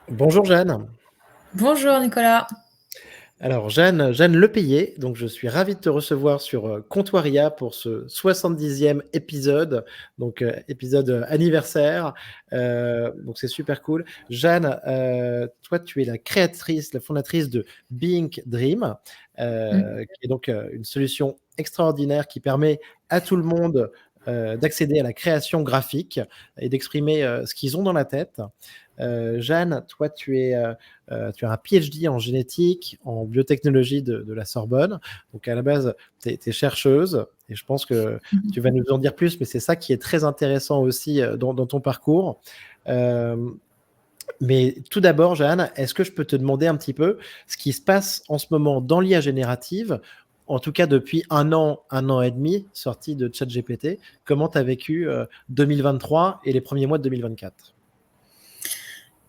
Bonjour Jeanne. Bonjour Nicolas. Alors Jeanne Lepayet, donc je suis ravi de te recevoir sur Comptoiria pour ce 70e épisode, donc épisode anniversaire. Donc c'est super cool. Jeanne, toi tu es la créatrice, la fondatrice de Being Dream, Mm. qui est donc une solution extraordinaire qui permet à tout le monde d'accéder à la création graphique et d'exprimer ce qu'ils ont dans la tête. Jeanne, toi tu as un PhD en génétique, en biotechnologie de la Sorbonne. Donc à la base, tu es chercheuse et je pense que tu vas nous en dire plus, mais c'est ça qui est très intéressant aussi dans ton parcours. Euh, mais tout d'abord, Jeanne, est-ce que je peux te demander un petit peu ce qui se passe en ce moment dans l'IA générative, en tout cas depuis un an et demi, sortie de ChatGPT? Comment tu as vécu 2023 et les premiers mois de 2024?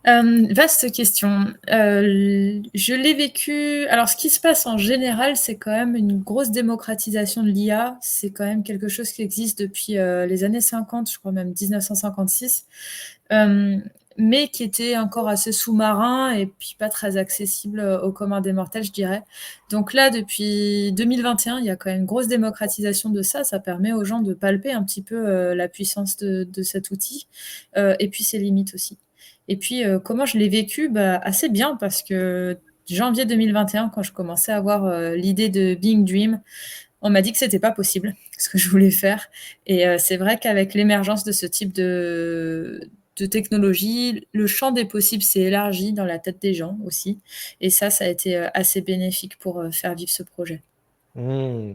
Vaste question. Je l'ai vécu. Alors, ce qui se passe en général, c'est quand même une grosse démocratisation de l'IA. C'est quand même quelque chose qui existe depuis les années 50, je crois même 1956, euh, mais qui était encore assez sous-marin et puis pas très accessible au commun des mortels, je dirais. Donc là, depuis 2021, il y a quand même une grosse démocratisation de ça. Ça permet aux gens de palper un petit peu la puissance de cet outil et puis ses limites aussi. Et puis, comment je l'ai vécu? Bah, assez bien parce que janvier 2021, quand je commençais à avoir l'idée de Being Dream, on m'a dit que c'était pas possible, ce que je voulais faire. Et c'est vrai qu'avec l'émergence de ce type de technologie, le champ des possibles s'est élargi dans la tête des gens aussi. Et ça a été assez bénéfique pour faire vivre ce projet. Mmh,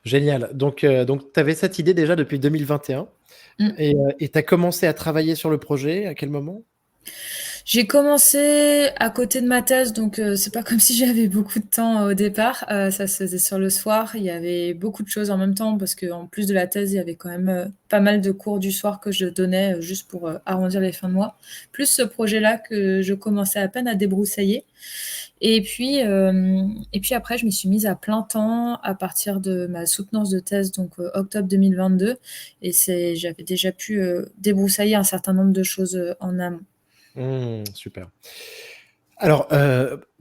génial. Donc tu avais cette idée déjà depuis 2021 Mm. et tu as commencé à travailler sur le projet à quel moment? J'ai commencé à côté de ma thèse, donc c'est pas comme si j'avais beaucoup de temps au départ. Ça se faisait sur le soir. Il y avait beaucoup de choses en même temps parce qu'en plus de la thèse, il y avait quand même pas mal de cours du soir que je donnais juste pour arrondir les fins de mois. Plus ce projet-là que je commençais à peine à débroussailler. Et puis après, je m'y suis mise à plein temps à partir de ma soutenance de thèse, donc octobre 2022. Et j'avais déjà pu débroussailler un certain nombre de choses en amont. Super. Alors,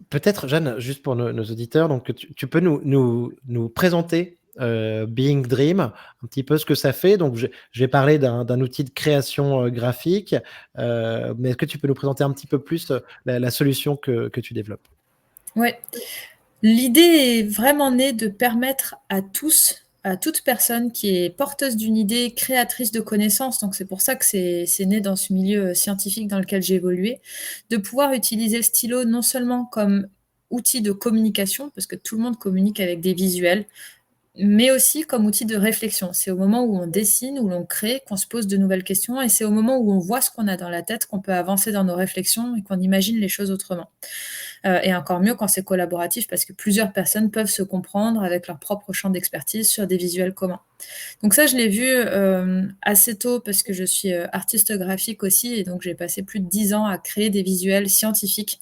peut-être, Jeanne, juste pour nos auditeurs, donc tu peux nous présenter Being Dream, un petit peu ce que ça fait. Donc, je vais parler d'un outil de création graphique, mais est-ce que tu peux nous présenter un petit peu plus la solution que tu développes? Ouais. L'idée est vraiment née de permettre à tous, à toute personne qui est porteuse d'une idée, créatrice de connaissances, donc c'est pour ça que c'est né dans ce milieu scientifique dans lequel j'ai évolué, de pouvoir utiliser le stylo non seulement comme outil de communication, parce que tout le monde communique avec des visuels, mais aussi comme outil de réflexion. C'est au moment où on dessine, où l'on crée, qu'on se pose de nouvelles questions, et c'est au moment où on voit ce qu'on a dans la tête qu'on peut avancer dans nos réflexions et qu'on imagine les choses autrement. Et encore mieux quand c'est collaboratif, parce que plusieurs personnes peuvent se comprendre avec leur propre champ d'expertise sur des visuels communs. Donc ça, je l'ai vu assez tôt parce que je suis artiste graphique aussi, et donc j'ai passé plus de 10 ans à créer des visuels scientifiques,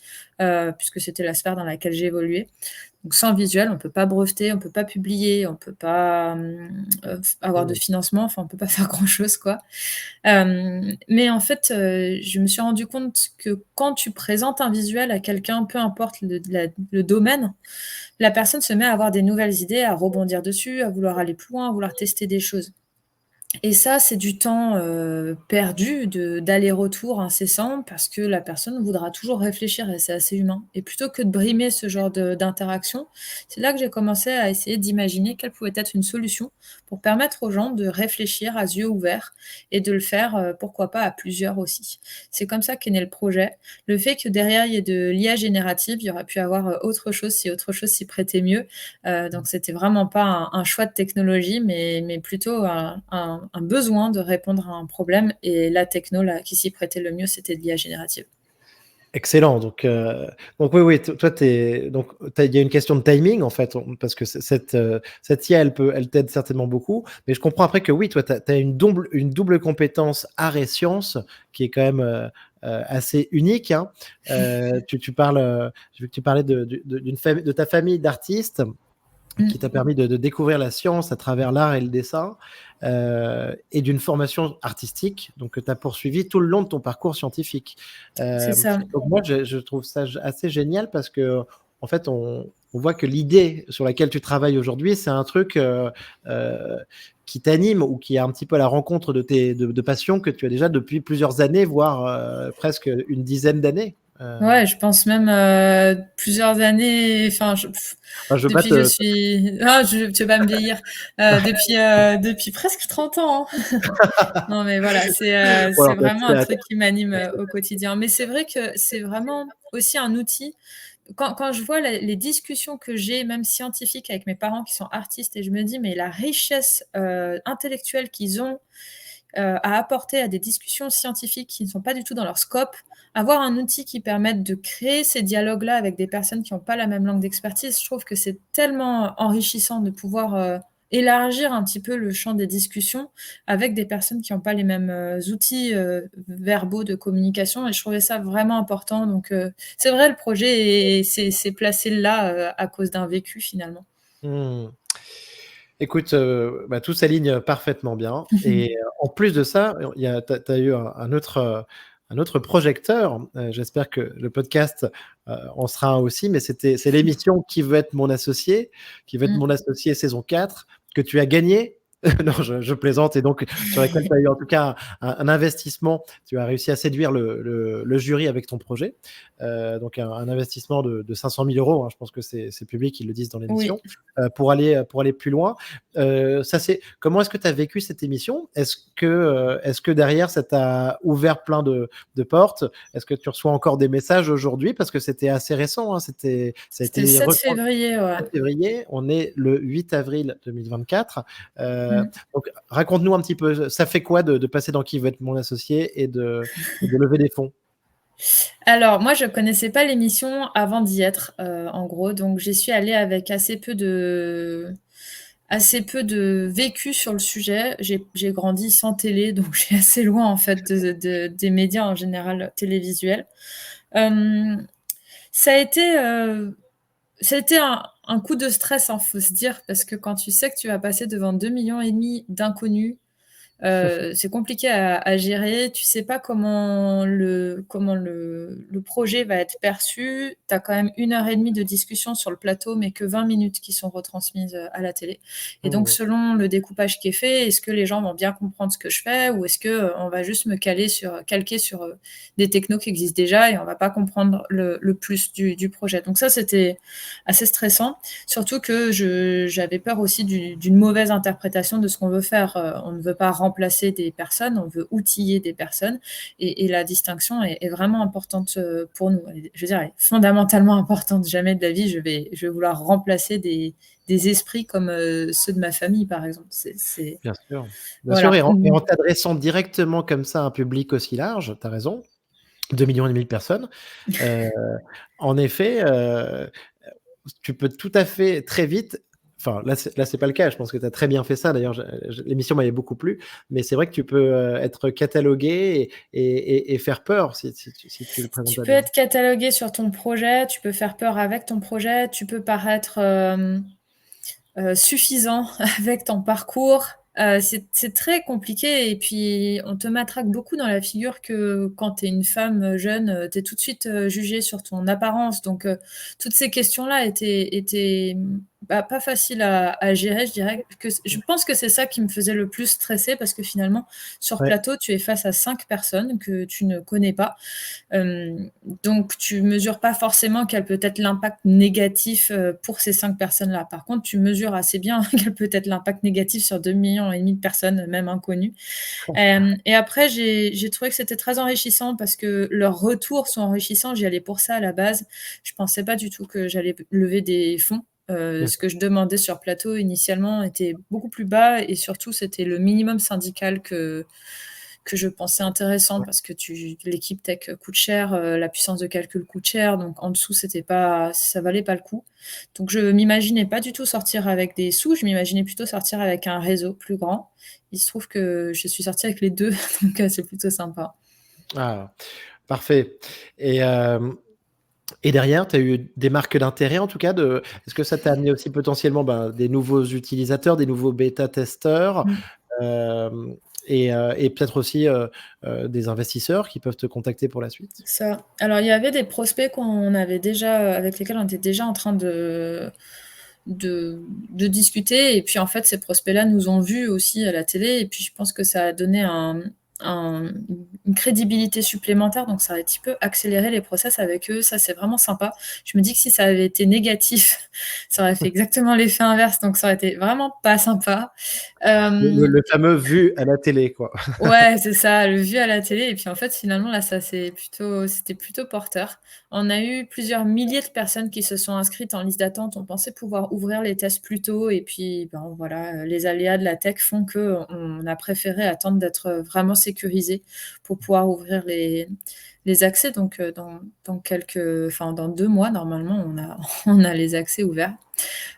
puisque c'était la sphère dans laquelle j'ai évolué. Donc sans visuel, on ne peut pas breveter, on ne peut pas publier, on ne peut pas avoir de Mmh. financement, enfin on ne peut pas faire grand-chose, quoi. Mais en fait, je me suis rendu compte que quand tu présentes un visuel à quelqu'un, peu importe le domaine, la personne se met à avoir des nouvelles idées, à rebondir dessus, à vouloir aller plus loin, à vouloir tester des choses. Et ça, c'est du temps perdu d'aller-retour incessant parce que la personne voudra toujours réfléchir et c'est assez humain. Et plutôt que de brimer ce genre d'interaction, c'est là que j'ai commencé à essayer d'imaginer quelle pouvait être une solution pour permettre aux gens de réfléchir à yeux ouverts et de le faire, pourquoi pas, à plusieurs aussi. C'est comme ça qu'est né le projet. Le fait que derrière, il y ait de l'IA générative, il y aurait pu avoir autre chose si autre chose s'y prêtait mieux. Donc c'était vraiment pas un choix de technologie, mais plutôt un besoin de répondre à un problème. Et la techno là, qui s'y prêtait le mieux, c'était de l'IA générative. Excellent. Donc oui, oui, toi, donc, il y a une question de timing, en fait, parce que cette IA, elle t'aide certainement beaucoup. Mais je comprends après que oui, toi, tu as une double compétence art et sciences qui est quand même assez unique, hein. Tu parles, j'ai vu que tu parlais de ta famille d'artistes. qui t'a permis de découvrir la science à travers l'art et le dessin, et d'une formation artistique, donc que tu as poursuivi tout le long de ton parcours scientifique. C'est ça. Donc moi, je trouve ça assez génial parce que, en fait, on voit que l'idée sur laquelle tu travailles aujourd'hui, c'est un truc qui t'anime ou qui est un petit peu à la rencontre de passions que tu as déjà depuis plusieurs années, voire presque une dizaine d'années. Ouais, je pense même plusieurs années. Enfin, Enfin, je veux pas depuis je te... suis. Ah, tu vas me vieillir. Depuis presque 30 ans, hein. Non, mais voilà, Bon, c'est alors, vraiment un truc qui m'anime au quotidien. Mais c'est vrai que c'est vraiment aussi un outil. Quand je vois les discussions que j'ai, même scientifiques, avec mes parents qui sont artistes, et je me dis, mais la richesse intellectuelle qu'ils ont à apporter à des discussions scientifiques qui ne sont pas du tout dans leur scope, avoir un outil qui permette de créer ces dialogues-là avec des personnes qui n'ont pas la même langue d'expertise, je trouve que c'est tellement enrichissant de pouvoir élargir un petit peu le champ des discussions avec des personnes qui n'ont pas les mêmes outils verbaux de communication, et je trouvais ça vraiment important. Donc c'est vrai, le projet s'est placé là à cause d'un vécu finalement. Hmm. Écoute, bah, tout s'aligne parfaitement bien. Et en plus de ça, tu as eu un autre projecteur. J'espère que le podcast en sera un aussi, mais c'est l'émission Qui veut être mon associé, qui veut être Mm. mon associé saison 4, que tu as gagné. Non, je plaisante. Et donc, sur laquelle tu as eu en tout cas un investissement. Tu as réussi à séduire le jury avec ton projet. Donc, un investissement de 500 000 euros. Hein, je pense que c'est public, ils le disent dans Oui. l'émission, pour aller plus loin. Comment est-ce que tu as vécu cette émission? Est-ce que derrière, ça t'a ouvert plein de portes? Est-ce que tu reçois encore des messages aujourd'hui? Parce que c'était assez récent, hein, ça a C'était le été 7 retransmis février, ouais. le 7 février, on est le 8 avril 2024. Mm. Donc, raconte-nous un petit peu, ça fait quoi de passer dans Qui veut être mon associé et de lever des fonds? Alors, moi, je connaissais pas l'émission avant d'y être, en gros, donc j'y suis allée avec assez peu de vécu sur le sujet. J'ai grandi sans télé, donc j'ai assez loin, en fait, des médias en général télévisuels. Hem, ça a été, ça a été un coup de stress, hein, faut se dire, parce que quand tu sais que tu vas passer devant 2,5 millions d'inconnus, c'est compliqué à gérer. Tu sais pas comment le projet va être perçu. Tu as quand même 1 heure et demie de discussion sur le plateau, mais que 20 minutes qui sont retransmises à la télé. Et donc, Mmh. selon le découpage qui est fait, est-ce que les gens vont bien comprendre ce que je fais, ou est-ce que on va juste me calquer sur des technos qui existent déjà, et on va pas comprendre le plus du projet. Donc ça, c'était assez stressant. Surtout que j'avais peur aussi d'une mauvaise interprétation de ce qu'on veut faire. On ne veut pas remplacer des personnes, on veut outiller des personnes, et la distinction est vraiment importante pour nous. Je veux dire, elle est fondamentalement importante. Jamais de la vie, je vais vouloir remplacer des esprits comme ceux de ma famille, par exemple. Bien sûr. Bien sûr, Voilà. et en t'adressant directement comme ça à un public aussi large, tu as raison, 2,5 millions de personnes. Heu, En effet, tu peux tout à fait très vite, enfin là c'est pas le cas, je pense que tu as très bien fait ça d'ailleurs, l'émission m'avait beaucoup plu, mais c'est vrai que tu peux être catalogué et faire peur si tu le présentes Tu pas peux bien. être catalogué sur ton projet, tu peux faire peur avec ton projet, tu peux paraître suffisant avec ton parcours. C'est très compliqué, et puis on te matraque beaucoup dans la figure que quand tu es une femme jeune, tu es tout de suite jugée sur ton apparence. Donc toutes ces questions-là étaient pas faciles à gérer, je dirais. Je pense que c'est ça qui me faisait le plus stresser, parce que finalement, sur Ouais. plateau, tu es face à 5 personnes que tu ne connais pas. Donc tu mesures pas forcément quel peut être l'impact négatif pour ces 5 personnes-là. Par contre, tu mesures assez bien quel peut être l'impact négatif sur 2,5 millions de personnes, même inconnues. Et après, j'ai trouvé que c'était très enrichissant, parce que leurs retours sont enrichissants. J'y allais pour ça à la base. Je pensais pas du tout que j'allais lever des fonds. Bien Ce sûr. que je demandais sur plateau initialement était beaucoup plus bas, et surtout c'était le minimum syndical que je pensais intéressant, Ouais. parce que l'équipe tech coûte cher, la puissance de calcul coûte cher, donc en dessous c'était pas, ça valait pas le coup. Donc je m'imaginais pas du tout sortir avec des sous, je m'imaginais plutôt sortir avec un réseau plus grand. Il se trouve que je suis sortie avec les deux, donc c'est plutôt sympa. Ah, parfait. Et Et derrière, tu as eu des marques d'intérêt, en tout cas, est-ce que ça t'a amené aussi potentiellement des nouveaux utilisateurs, des nouveaux bêta-testeurs, Mmh. euh, et peut-être aussi des investisseurs qui peuvent te contacter pour la suite? Ça. Alors, il y avait des prospects qu'on avait déjà, avec lesquels on était déjà en train de discuter. Et puis, en fait, ces prospects-là nous ont vus aussi à la télé. Et puis, je pense que ça a donné une crédibilité supplémentaire. Donc, ça a un petit peu accéléré les process avec eux. Ça, c'est vraiment sympa. Je me dis que si ça avait été négatif, ça aurait fait exactement l'effet inverse. Donc, ça aurait été vraiment pas sympa. Le fameux vu à la télé, quoi. Ouais, c'est ça, le vu à la télé. Et puis en fait, finalement, là, c'était plutôt porteur. On a eu plusieurs milliers de personnes qui se sont inscrites en liste d'attente. On pensait pouvoir ouvrir les tests plus tôt. Et puis, ben voilà, les aléas de la tech font que on a préféré attendre d'être vraiment sécurisé pour pouvoir ouvrir les accès. Donc, dans 2 mois, normalement, on a les accès ouverts.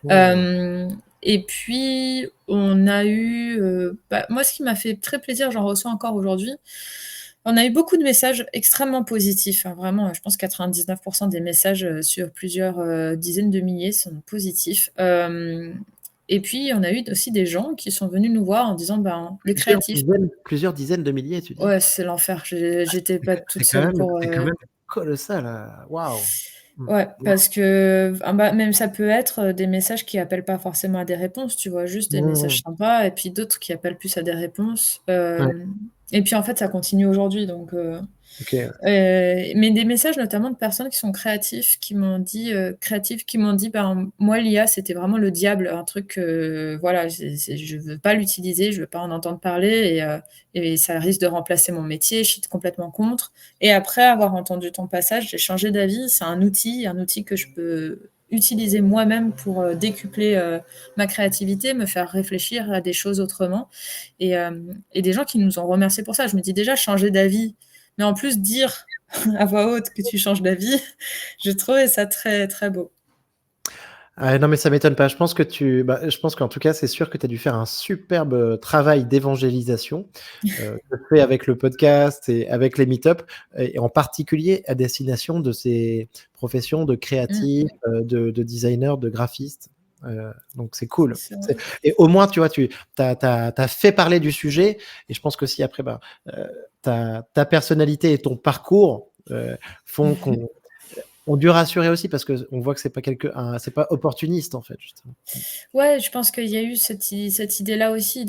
Mmh. Et puis, on a eu, moi, ce qui m'a fait très plaisir, j'en reçois encore aujourd'hui, on a eu beaucoup de messages extrêmement positifs, hein, vraiment, je pense 99 des messages, sur plusieurs, dizaines de milliers sont positifs. Et puis, on a eu aussi des gens qui sont venus nous voir en disant: «Ben, le créatif». Plusieurs dizaines de milliers, tu dis? Ouais, c'est l'enfer, j'étais pas toute seule pour, C'est quand même colossal, waouh! Mmh. Ouais, parce que même ça peut être, des messages qui appellent pas forcément à des réponses, tu vois? Juste des Mmh. messages sympas et puis d'autres qui appellent plus à des réponses, Ouais, et puis en fait ça continue aujourd'hui donc OK. mais des messages notamment de personnes qui sont créatives qui m'ont dit: «Ben, moi l'IA c'était vraiment le diable, un truc, voilà, je veux pas l'utiliser, je veux pas en entendre parler et ça risque de remplacer mon métier, je suis complètement contre et après avoir entendu ton passage, j'ai changé d'avis, c'est un outil que je peux utiliser moi-même pour, décupler, ma créativité, me faire réfléchir à des choses autrement» et des gens qui nous ont remerciés pour ça. Je me dis déjà changer d'avis, mais en plus dire à voix haute que tu changes d'avis, je trouvais ça très, très beau. Ah non, mais ça m'étonne pas. Je pense qu'en tout cas, c'est sûr que tu as dû faire un superbe, travail d'évangélisation, que tu fais avec le podcast et avec les meet-up et en particulier à destination de ces professions de Mmh, créatifs, de designers, de graphistes, donc c'est cool. c'est vrai. Et au moins, tu vois, tu as fait parler du sujet et je pense que si après, ta personnalité et ton parcours, font qu'on ont dû rassurer aussi parce qu'on voit que c'est pas opportuniste en fait, justement. Ouais, je pense qu'il y a eu cette idée-là aussi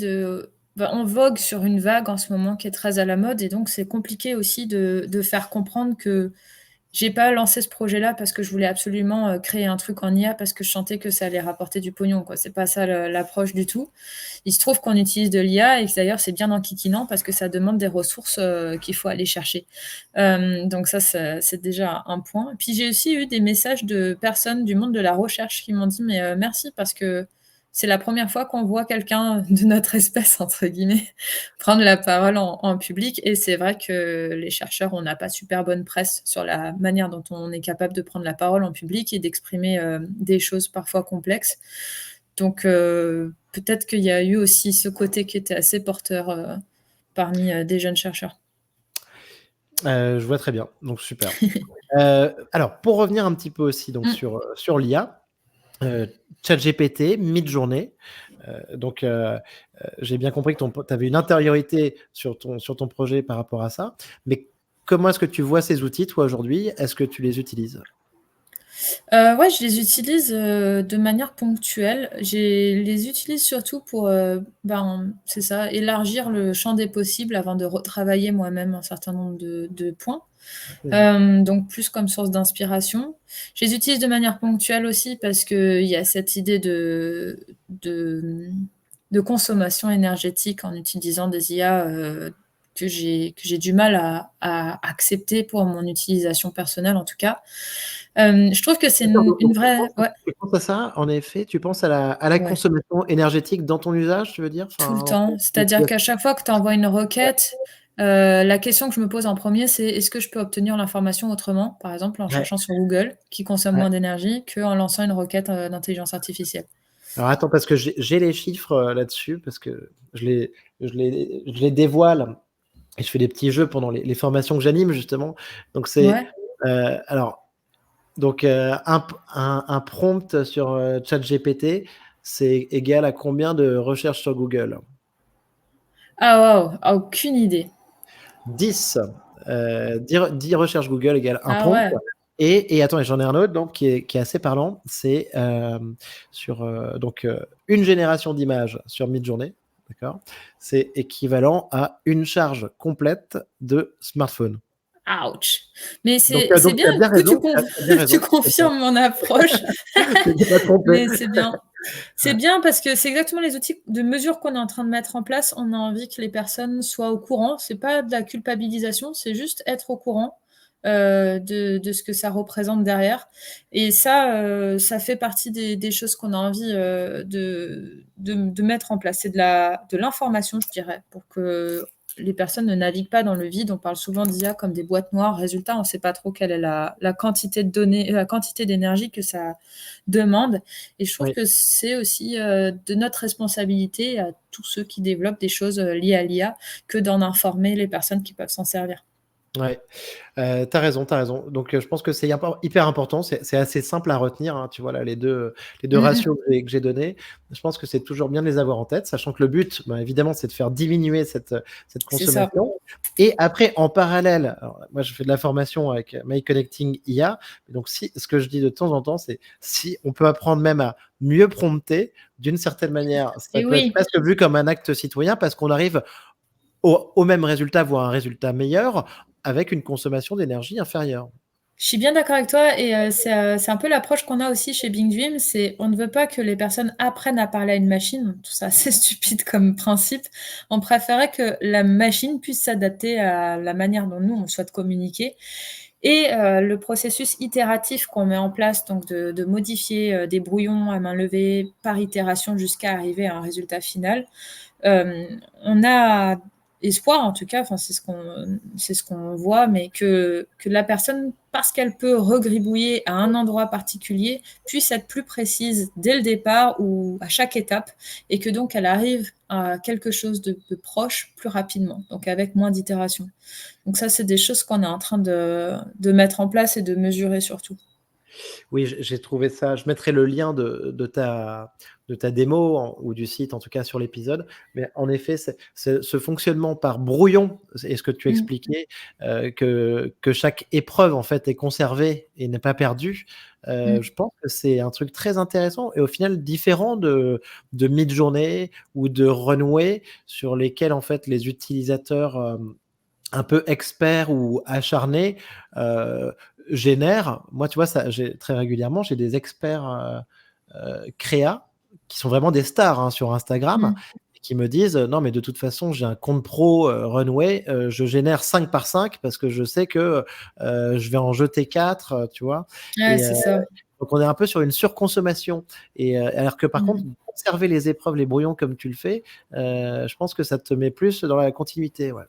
on vogue sur une vague en ce moment qui est très à la mode et donc c'est compliqué aussi de faire comprendre que j'ai pas lancé ce projet-là parce que je voulais absolument, créer un truc en IA parce que je sentais que ça allait rapporter du pognon, quoi. C'est pas ça l'approche du tout. Il se trouve qu'on utilise de l'IA et que d'ailleurs c'est bien enquiquinant parce que ça demande des ressources, qu'il faut aller chercher. Donc ça, c'est déjà un point. Puis j'ai aussi eu des messages de personnes du monde de la recherche qui m'ont dit: «Mais, merci parce que c'est la première fois qu'on voit quelqu'un de notre espèce» entre guillemets, prendre la parole en public et c'est vrai que les chercheurs, on n'a pas super bonne presse sur la manière dont on est capable de prendre la parole en public et d'exprimer, des choses parfois complexes. Donc peut-être qu'il y a eu aussi ce côté qui était assez porteur, parmi, des jeunes chercheurs. Je vois très bien, donc super. Alors pour revenir un petit peu aussi donc Mmh. sur l'IA, ChatGPT, Midjourney, donc j'ai bien compris que tu avais une intériorité sur ton projet par rapport à ça, mais comment est-ce que tu vois ces outils toi aujourd'hui? Est-ce que tu les utilises? Ouais, je les utilise, de manière ponctuelle. Les utilise surtout pour, c'est ça, élargir le champ des possibles avant de retravailler moi-même un certain nombre de points. Mmh. Donc plus comme source d'inspiration. Je les utilise de manière ponctuelle aussi parce qu'il y a cette idée de, de consommation énergétique en utilisant des IA, que j'ai du mal à accepter pour mon utilisation personnelle en tout cas. Je trouve que c'est D'accord, une vraie ouais, tu penses à ça, en effet, tu penses à la ouais, consommation énergétique dans ton usage, tu veux dire? tout le Enfin, temps. C'est-à-dire qu'à chaque fois que tu envoies une requête, la question que je me pose en premier, c'est: «Est-ce que je peux obtenir l'information autrement?» par exemple en ouais, cherchant sur Google, qui consomme ouais. moins d'énergie qu'en lançant une requête, d'intelligence artificielle. Alors attends, parce que j'ai les chiffres, là-dessus, parce que je les dévoile et je fais des petits jeux pendant les formations que j'anime justement. Donc c'est, Ouais, alors Donc, un prompt sur ChatGPT, c'est égal à combien de recherches sur Google? Ah waouh, ah, aucune idée. 10. 10 recherches Google égale un Ah prompt. ouais. Et attends, j'en ai un autre donc, qui est assez parlant. C'est sur donc, une génération d'images sur Midjourney, d'accord? C'est équivalent à une charge complète de smartphone. Ouch. Mais Donc, c'est tu bien as bien que raison, tu as bien tu raison. confirmes mon approche. Tu t'es pas trompé. Mais c'est bien. C'est Ouais. bien parce que c'est exactement les outils de mesure qu'on est en train de mettre en place. On a envie que les personnes soient au courant. C'est pas de la culpabilisation, c'est juste être au courant, de ce que ça représente derrière et ça fait partie des choses qu'on a envie, de mettre en place. C'est de l'information, je dirais, pour que les personnes ne naviguent pas dans le vide. On parle souvent d'IA comme des boîtes noires. Résultat, on ne sait pas trop quelle est la quantité de données, la quantité d'énergie que ça demande. Et je trouve Oui. que c'est aussi de notre responsabilité à tous ceux qui développent des choses liées à l'IA que d'en informer les personnes qui peuvent s'en servir. Ouais. Tu raison, tu raison. Donc, je pense que c'est hyper important. C'est assez simple à retenir, hein, tu vois là les deux Mmh mh. ratios que j'ai donnés. Je pense que c'est toujours bien de les avoir en tête, sachant que le but, bah, évidemment, c'est de faire diminuer cette C'est ça. consommation. Et après, en parallèle, alors moi, je fais de la formation avec My Connecting IA. Donc, ce que je dis de temps en temps, c'est si on peut apprendre même à mieux prompter, d'une certaine manière, ça Et peut être oui, presque vu comme un acte citoyen parce qu'on arrive au même résultat, voire un résultat meilleur, avec une consommation d'énergie inférieure. je suis bien d'accord avec toi et c'est un peu l'approche qu'on a aussi chez Bing Dream, c'est on ne veut pas que les personnes apprennent à parler à une machine. Tout ça, c'est stupide comme principe. On préférait que la machine puisse s'adapter à la manière dont nous, on souhaite communiquer et le processus itératif qu'on met en place, donc de modifier, des brouillons à main levée par itération jusqu'à arriver à un résultat final. On a espoir, en tout cas, enfin, c'est ce qu'on voit, mais que la personne, parce qu'elle peut regribouiller à un endroit particulier, puisse être plus précise dès le départ ou à chaque étape, et que donc elle arrive à quelque chose de proche plus rapidement, donc avec moins d'itérations. Donc ça, c'est des choses qu'on est en train de mettre en place et de mesurer surtout. Oui, j'ai trouvé ça. Je mettrai le lien de ta démo ou du site, en tout cas sur l'épisode. Mais en effet, ce fonctionnement par brouillon, et ce que tu Mmh. expliquais, que chaque épreuve en fait est conservée et n'est pas perdue. Mmh. Je pense que c'est un truc très intéressant et au final différent de Midjourney ou de Runway, sur lesquels en fait les utilisateurs un peu experts ou acharnés, heu, génèrent. Moi, tu vois, ça j'ai très régulièrement, j'ai des experts, créa, qui sont vraiment des stars, hein, sur Instagram, Mmh. et qui me disent: «Non, mais de toute façon, j'ai un compte pro, Runway, je génère 5 par 5 parce que je sais que, je vais en jeter 4», tu vois? Ouais, Et c'est ça. donc on est un peu sur une surconsommation et alors que par contre, Mmh. conserver les épreuves, les brouillons comme tu le fais, je pense que ça te met plus dans la continuité, ouais.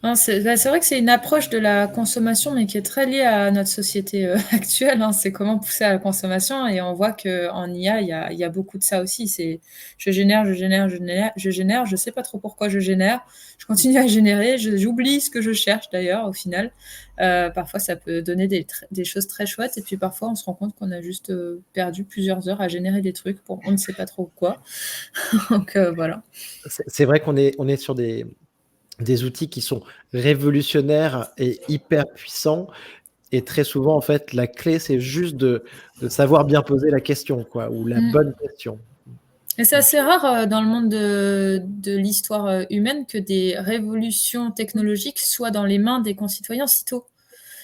Non, c'est vrai que c'est une approche de la consommation, mais qui est très liée à notre société, actuelle, hein. C'est comment pousser à la consommation et on voit qu'en IA, il y a beaucoup de ça aussi. C'est je génère, je génère, je génère, je génère, je sais pas trop pourquoi je génère. Je continue à générer, j'oublie ce que je cherche d'ailleurs au final. Parfois ça peut donner des choses très chouettes et puis parfois on se rend compte qu'on a juste, perdu plusieurs heures à générer des trucs pour on ne sait pas trop quoi. Donc voilà. C'est vrai qu'on est sur des outils qui sont révolutionnaires et hyper puissants, et très souvent, en fait, la clé, c'est juste de savoir bien poser la question, quoi, ou la Mmh. bonne question. Et c'est Donc assez rare, dans le monde de l'histoire, humaine que des révolutions technologiques soient dans les mains des concitoyens si tôt.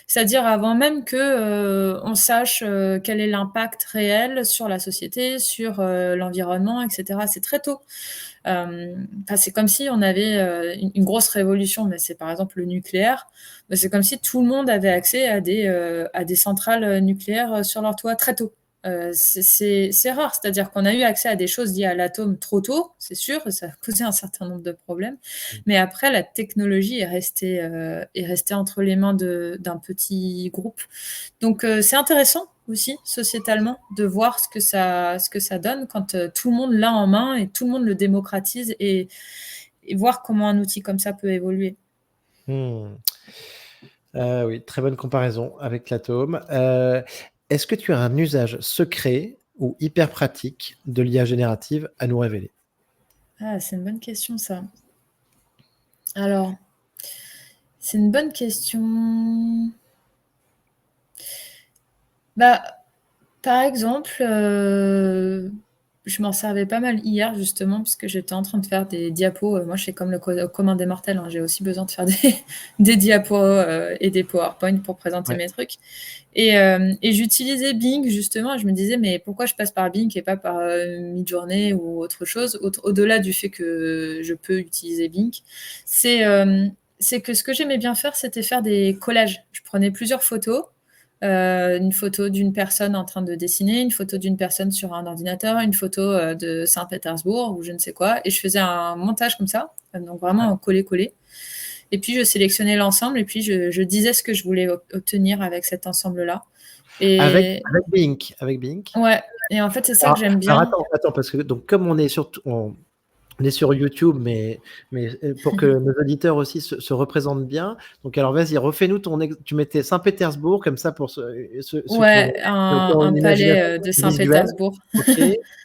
C'est-à-dire avant même que, on sache, quel est l'impact réel sur la société, sur, l'environnement et cetera. C'est très tôt. Enfin, c'est comme si on avait, une grosse révolution, mais c'est par exemple le nucléaire. Bah, c'est comme si tout le monde avait accès à des centrales, nucléaires, sur leur toit très tôt. C'est rare, c'est-à-dire qu'on a eu accès à des choses liées à l'atome trop tôt, c'est sûr, et ça a causé un certain nombre de problèmes. Mais après, la technologie est restée entre les mains d'un petit groupe. Donc, c'est intéressant aussi, sociétalement, de voir ce que ça donne quand tout le monde l'a en main et tout le monde le démocratise et voir comment un outil comme ça peut évoluer. mmh. Oui, très bonne comparaison avec l'atome. Est-ce que tu as un usage secret ou hyper pratique de l'IA générative à nous révéler? Ah, c'est une bonne question ça. Alors, c'est une bonne question. Bah, par exemple, je m'en servais pas mal hier justement parce que j'étais en train de faire des diapos. Moi, je fais comme le commun des mortels, hein, j'ai aussi besoin de faire des diapos et des PowerPoint pour présenter Ouais. mes trucs. Et j'utilisais Bing justement et je me disais mais pourquoi je passe par Bing et pas par Midjourney ou autre chose, au-delà du fait que je peux utiliser Bing, c'est que ce que j'aimais bien faire, c'était faire des collages. Je prenais plusieurs photos, une photo d'une personne en train de dessiner, une photo d'une personne sur un ordinateur, une photo de Saint-Pétersbourg ou je ne sais quoi, et je faisais un montage comme ça, donc vraiment en coller-coller. Et puis je sélectionnais l'ensemble et puis je disais ce que je voulais obtenir avec cet ensemble-là. Avec, Et avec Bing. Avec Bing. ouais, et en fait c'est ça que Alors, j'aime alors bien. attends, parce que donc, comme on est sur YouTube, mais pour que nos auditeurs aussi se représentent bien. Donc, alors vas-y, refais-nous tu mettais Saint-Pétersbourg, comme ça pour ceux qui Ouais, ont un une imagination palais de visuelle. Saint-Pétersbourg. Ok.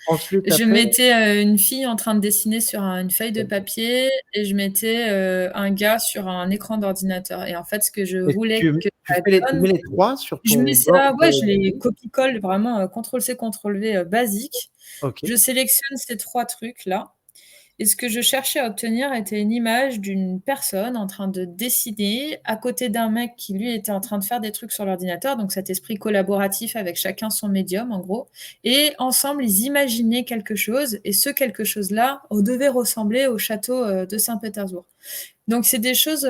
Ensuite, Je après, mettais une fille en train de dessiner sur une feuille de papier et je mettais un gars sur un écran d'ordinateur. Et en fait, ce que je et voulais que tu ça tu donne, mets les trois sur je ton mets ça, board. ouais, je les copie-colle vraiment CTRL-C, CTRL-V basique. Ok. Je sélectionne ces trois trucs-là. Et ce que je cherchais à obtenir était une image d'une personne en train de dessiner à côté d'un mec qui, lui, était en train de faire des trucs sur l'ordinateur. Donc, cet esprit collaboratif avec chacun son médium, en gros. Et ensemble, ils imaginaient quelque chose. Et ce quelque chose-là devait ressembler au château de Saint-Pétersbourg. Donc, c'est des choses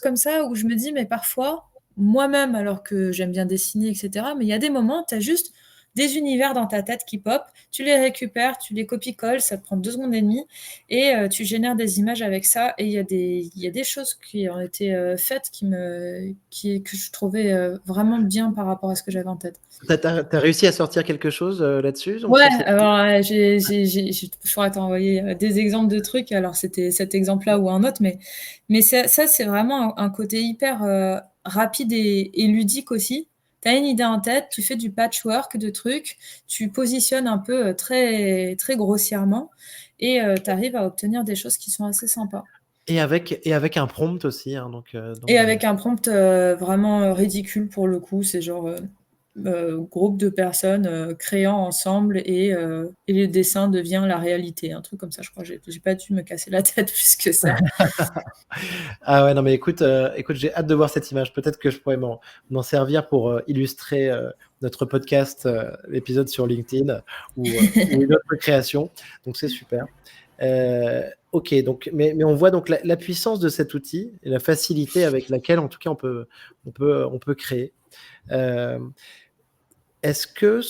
comme ça où je me dis, mais parfois, moi-même, alors que j'aime bien dessiner, etc., mais il y a des moments, tu as juste des univers dans ta tête qui pop, tu les récupères, tu les copies-colles, ça te prend 2 secondes et demie, et tu génères des images avec ça. Et il y a des choses qui ont été faites que je trouvais vraiment bien par rapport à ce que j'avais en tête. T'as réussi à sortir quelque chose là-dessus, donc Ouais, sur cette. alors je pourrais t'envoyer des exemples de trucs. Alors c'était cet exemple-là ou un autre, mais ça c'est vraiment un côté hyper rapide et ludique aussi. Tu as une idée en tête, tu fais du patchwork de trucs, tu positionnes un peu très, très grossièrement et tu arrives à obtenir des choses qui sont assez sympas. Et avec un prompt aussi, hein, donc Et avec un prompt vraiment ridicule pour le coup, c'est genre groupe de personnes créant ensemble et le dessin devient la réalité. Un truc comme ça, je crois. J'ai pas dû me casser la tête plus que ça. Ah ouais, non, mais écoute, j'ai hâte de voir cette image. Peut-être que je pourrais m'en servir pour illustrer notre podcast, l'épisode sur LinkedIn ou une autre création. Donc c'est super. Ok, donc, mais on voit donc la puissance de cet outil et la facilité avec laquelle, en tout cas, on peut créer. Euh, Est-ce que,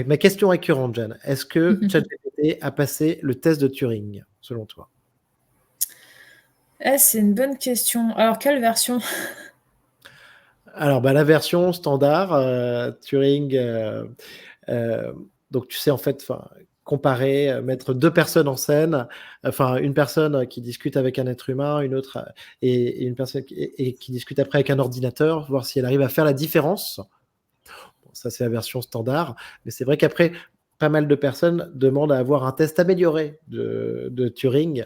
ma question récurrente, Jeanne, est-ce que ChatGPT a passé le test de Turing, selon toi? C'est une bonne question. Alors, quelle version? Alors, bah, la version standard, Turing, euh, donc tu sais, en fait, comparer, mettre deux personnes en scène, enfin, une personne qui discute avec un être humain, une autre, et une personne qui discute après avec un ordinateur, voir si elle arrive à faire la différence. Bon, ça, c'est la version standard, mais c'est vrai qu'après, pas mal de personnes demandent à avoir un test amélioré de Turing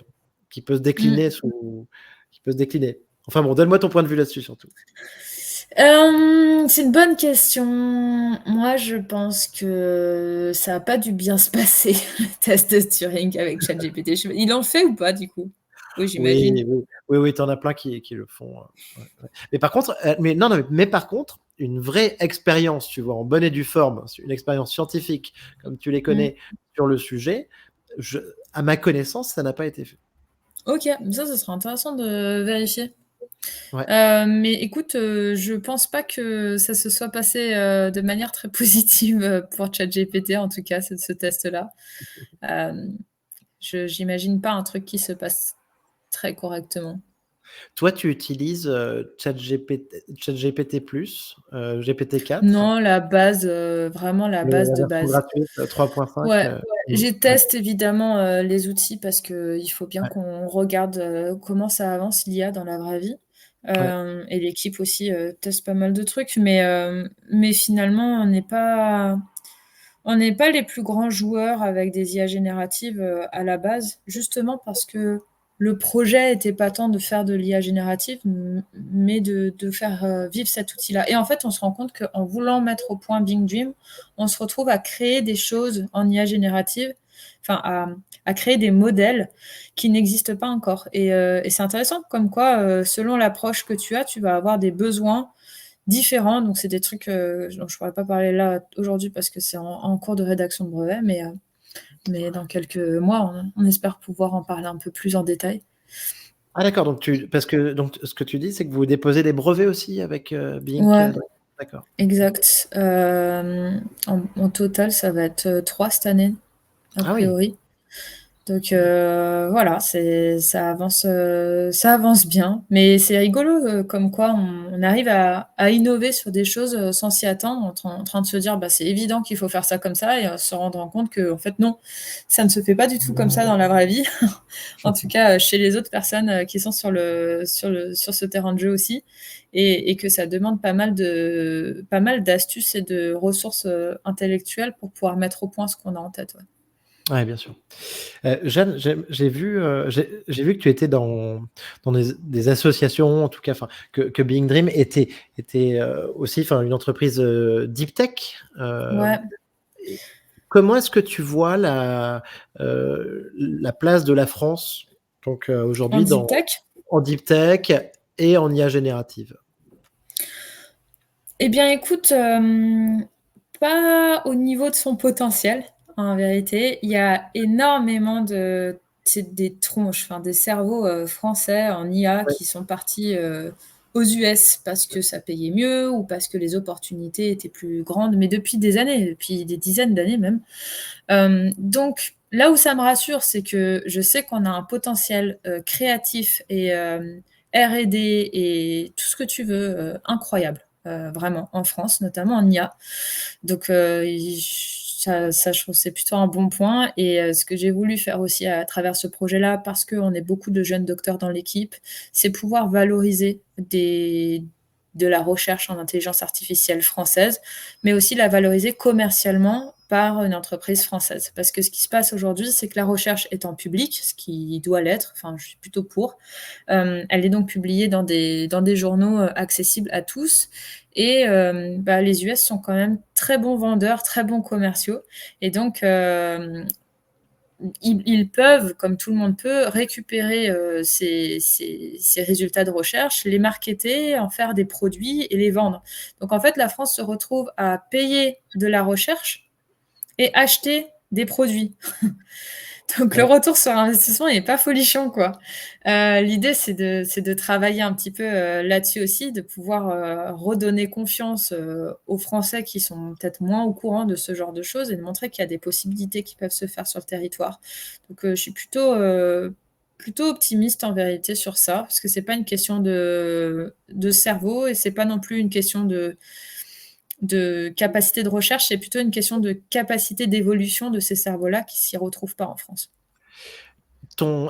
qui peut se décliner Mm. sous, qui peut se décliner. Enfin bon, donne-moi ton point de vue là-dessus surtout. C'est une bonne question. Moi, je pense que ça n'a pas dû bien se passer, le test de Turing avec ChatGPT. Il en fait ou pas, du coup? Oui, j'imagine. Oui, oui, oui, oui, t'en as plein qui le font. Ouais, ouais. Mais par contre, non, non, mais par contre, une vraie expérience, tu vois, en bonne et due forme, une expérience scientifique, comme tu les Mm. connais sur le sujet, à ma connaissance, ça n'a pas été fait. Ok, ça serait intéressant de vérifier. Ouais. Mais écoute, je pense pas que ça se soit passé de manière très positive pour ChatGPT, en tout cas, ce test-là. Euh, j'imagine pas un truc qui se passe très correctement. Toi, tu utilises ChatGPT+, GPT-4, Non, la base, vraiment la base la de version base. gratuite 3.5. Ouais, j'ai teste évidemment les outils parce qu'il faut bien Ouais. qu'on regarde comment ça avance l'IA dans la vraie vie. Ouais. Et l'équipe aussi, teste pas mal de trucs, mais finalement, on n'est pas les plus grands joueurs avec des IA génératives, à la base, justement parce que le projet était pas tant de faire de l'IA générative, mais de faire, vivre cet outil-là. Et en fait, on se rend compte qu'en voulant mettre au point Bing Dream, on se retrouve à créer des choses en IA générative, enfin à créer des modèles qui n'existent pas encore. Et c'est intéressant comme quoi, selon l'approche que tu as, tu vas avoir des besoins différents. Donc c'est des trucs, dont je pourrais pas parler là aujourd'hui parce que c'est en cours de rédaction de brevet, mais dans quelques mois, on espère pouvoir en parler un peu plus en détail. Ah d'accord, parce que donc ce que tu dis, c'est que vous déposez des brevets aussi avec, Bing, Ouais, Dream? D'accord. exact. En total, ça va être 3 cette année, a Ah oui. priori. Donc voilà, ça avance bien, mais c'est rigolo, comme quoi on arrive à innover sur des choses, sans s'y attendre, en train de se dire: «Bah, c'est évident qu'il faut faire ça comme ça» et se rendre compte qu'en fait non, ça ne se fait pas du tout comme ça dans la vraie vie. En tout cas, chez les autres personnes, qui sont sur ce terrain de jeu aussi et que ça demande pas mal d'astuces et de ressources, intellectuelles pour pouvoir mettre au point ce qu'on a en tête, ouais. Ouais, bien sûr. Jeanne, j'ai vu que tu étais dans des associations, en tout cas, enfin, que Being Dream était, aussi, enfin, une entreprise, deep tech. Ouais, Et comment est-ce que tu vois la place de la France, donc, en aujourd'hui deep tech. en deep tech et en IA générative? Eh bien, écoute, pas au niveau de son potentiel, en vérité. Il y a énormément de c'est des tronches, enfin des cerveaux, français en IA Ouais, qui sont partis, aux US parce que ça payait mieux ou parce que les opportunités étaient plus grandes, mais depuis des années, depuis des dizaines d'années même. Donc là où ça me rassure, c'est que je sais qu'on a un potentiel, créatif et R&D et tout ce que tu veux, incroyable, vraiment en France, notamment en IA. Donc i ça je trouve que c'est plutôt un bon point et ce que j'ai voulu faire aussi à travers ce projet-là, parce qu'on est beaucoup de jeunes docteurs dans l'équipe, c'est pouvoir valoriser de la recherche en intelligence artificielle française, mais aussi la valoriser commercialement par une entreprise française. Parce que ce qui se passe aujourd'hui, c'est que la recherche est en public, ce qui doit l'être, enfin je suis plutôt pour. Elle est donc publiée dans des journaux, accessibles à tous et bah, les US sont quand même très bons vendeurs, très bons commerciaux et donc ils peuvent, comme tout le monde peut, récupérer, ces résultats de recherche, les marketer, en faire des produits et les vendre. Donc en fait, la France se retrouve à payer de la recherche et acheter des produits. Donc le ouais. retour sur investissement il est pas folichon, quoi. L'idée c'est de travailler un petit peu, là-dessus aussi, de pouvoir, redonner confiance, aux Français qui sont peut-être moins au courant de ce genre de choses et de montrer qu'il y a des possibilités qui peuvent se faire sur le territoire. Donc je suis plutôt optimiste en vérité sur ça, parce que c'est pas une question de cerveau et c'est pas non plus une question de capacité de recherche, c'est plutôt une question de capacité d'évolution de ces cerveaux-là qui s'y retrouvent pas en France.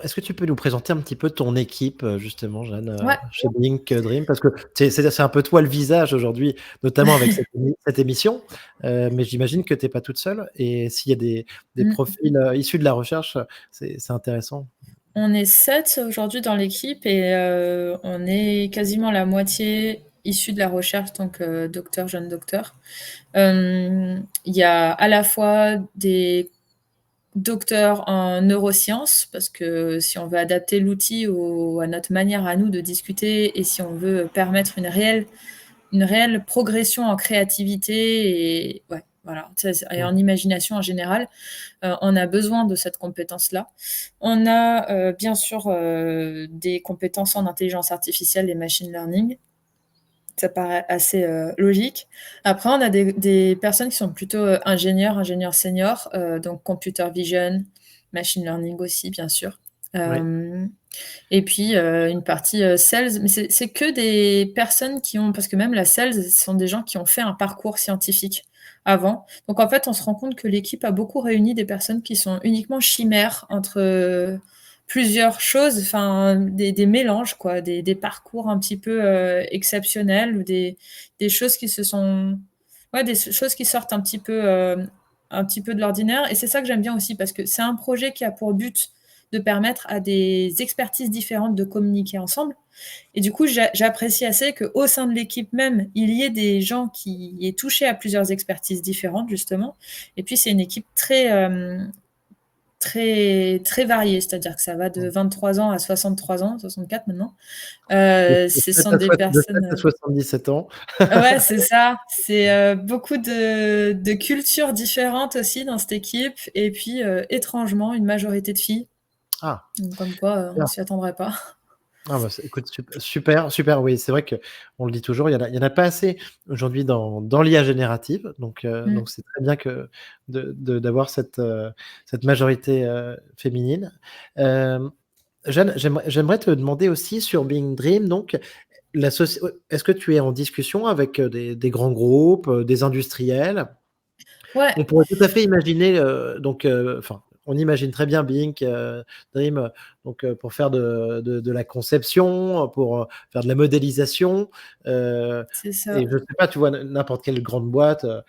Est-ce que tu peux nous présenter un petit peu ton équipe, justement, Jeanne, Ouais. chez Blink Dream? Parce que c'est un peu toi le visage aujourd'hui, notamment avec cette émission, mais j'imagine que tu es pas toute seule et s'il y a des Mmh. profils, issus de la recherche, c'est intéressant. On est 7 aujourd'hui dans l'équipe et on est quasiment la moitié issus de la recherche, donc docteurs, jeunes docteurs. Il y a à la fois des docteurs en neurosciences, parce que si on veut adapter l'outil à notre manière à nous de discuter et si on veut permettre une réelle progression en créativité et ouais, voilà, ça et Mmh. en imagination en général, on a besoin de cette compétence-là. On a, bien sûr, des compétences en intelligence artificielle et machine learning. Ça paraît assez, logique. Après, on a des personnes qui sont plutôt, ingénieurs seniors, donc computer vision, machine learning aussi, bien sûr. Ouais. Hem Et puis, une partie, sales, mais c'est que des personnes qui ont parce que même la sales, ce sont des gens qui ont fait un parcours scientifique avant. Donc en fait, on se rend compte que l'équipe a beaucoup réuni des personnes qui sont uniquement chimères entre, plusieurs choses, enfin des mélanges quoi, des parcours un petit peu, exceptionnels ou des choses qui se sont ouais, des choses qui sortent un petit peu de l'ordinaire et c'est ça que j'aime bien aussi parce que c'est un projet qui a pour but de permettre à des expertises différentes de communiquer ensemble et du coup, j'apprécie assez qu'au sein de l'équipe même, il y ait des gens qui aient touché à plusieurs expertises différentes justement et puis c'est une équipe très variée, c'est-à-dire que ça va de 23 ans à 63 ans, 64 maintenant. De Ce 7 sont à des soi de 7 personnes, à 77 ans. ouais, c'est ça. C'est, beaucoup de cultures différentes aussi dans cette équipe et puis, étrangement, une majorité de filles. Ah, Donc comme quoi, on bien. s'y attendrait pas. Ah bah, c'est écoute, super, super, oui, c'est vrai qu'on le dit toujours, il y en a pas assez aujourd'hui dans l'IA générative, Mmh. donc c'est très bien que d'avoir cette majorité, féminine. Hem, Jeanne, j'aimerais te demander aussi sur Big Dream, donc la soci est-ce que tu es en discussion avec, des grands groupes, des industriels? Ouais, On pourrait tout à fait imaginer, enfin, on imagine très bien Bing, Dream, pour faire de la conception, pour, faire de la modélisation, heu c'est et ça. je sais pas, tu vois, n'importe quelle grande boîte, heu,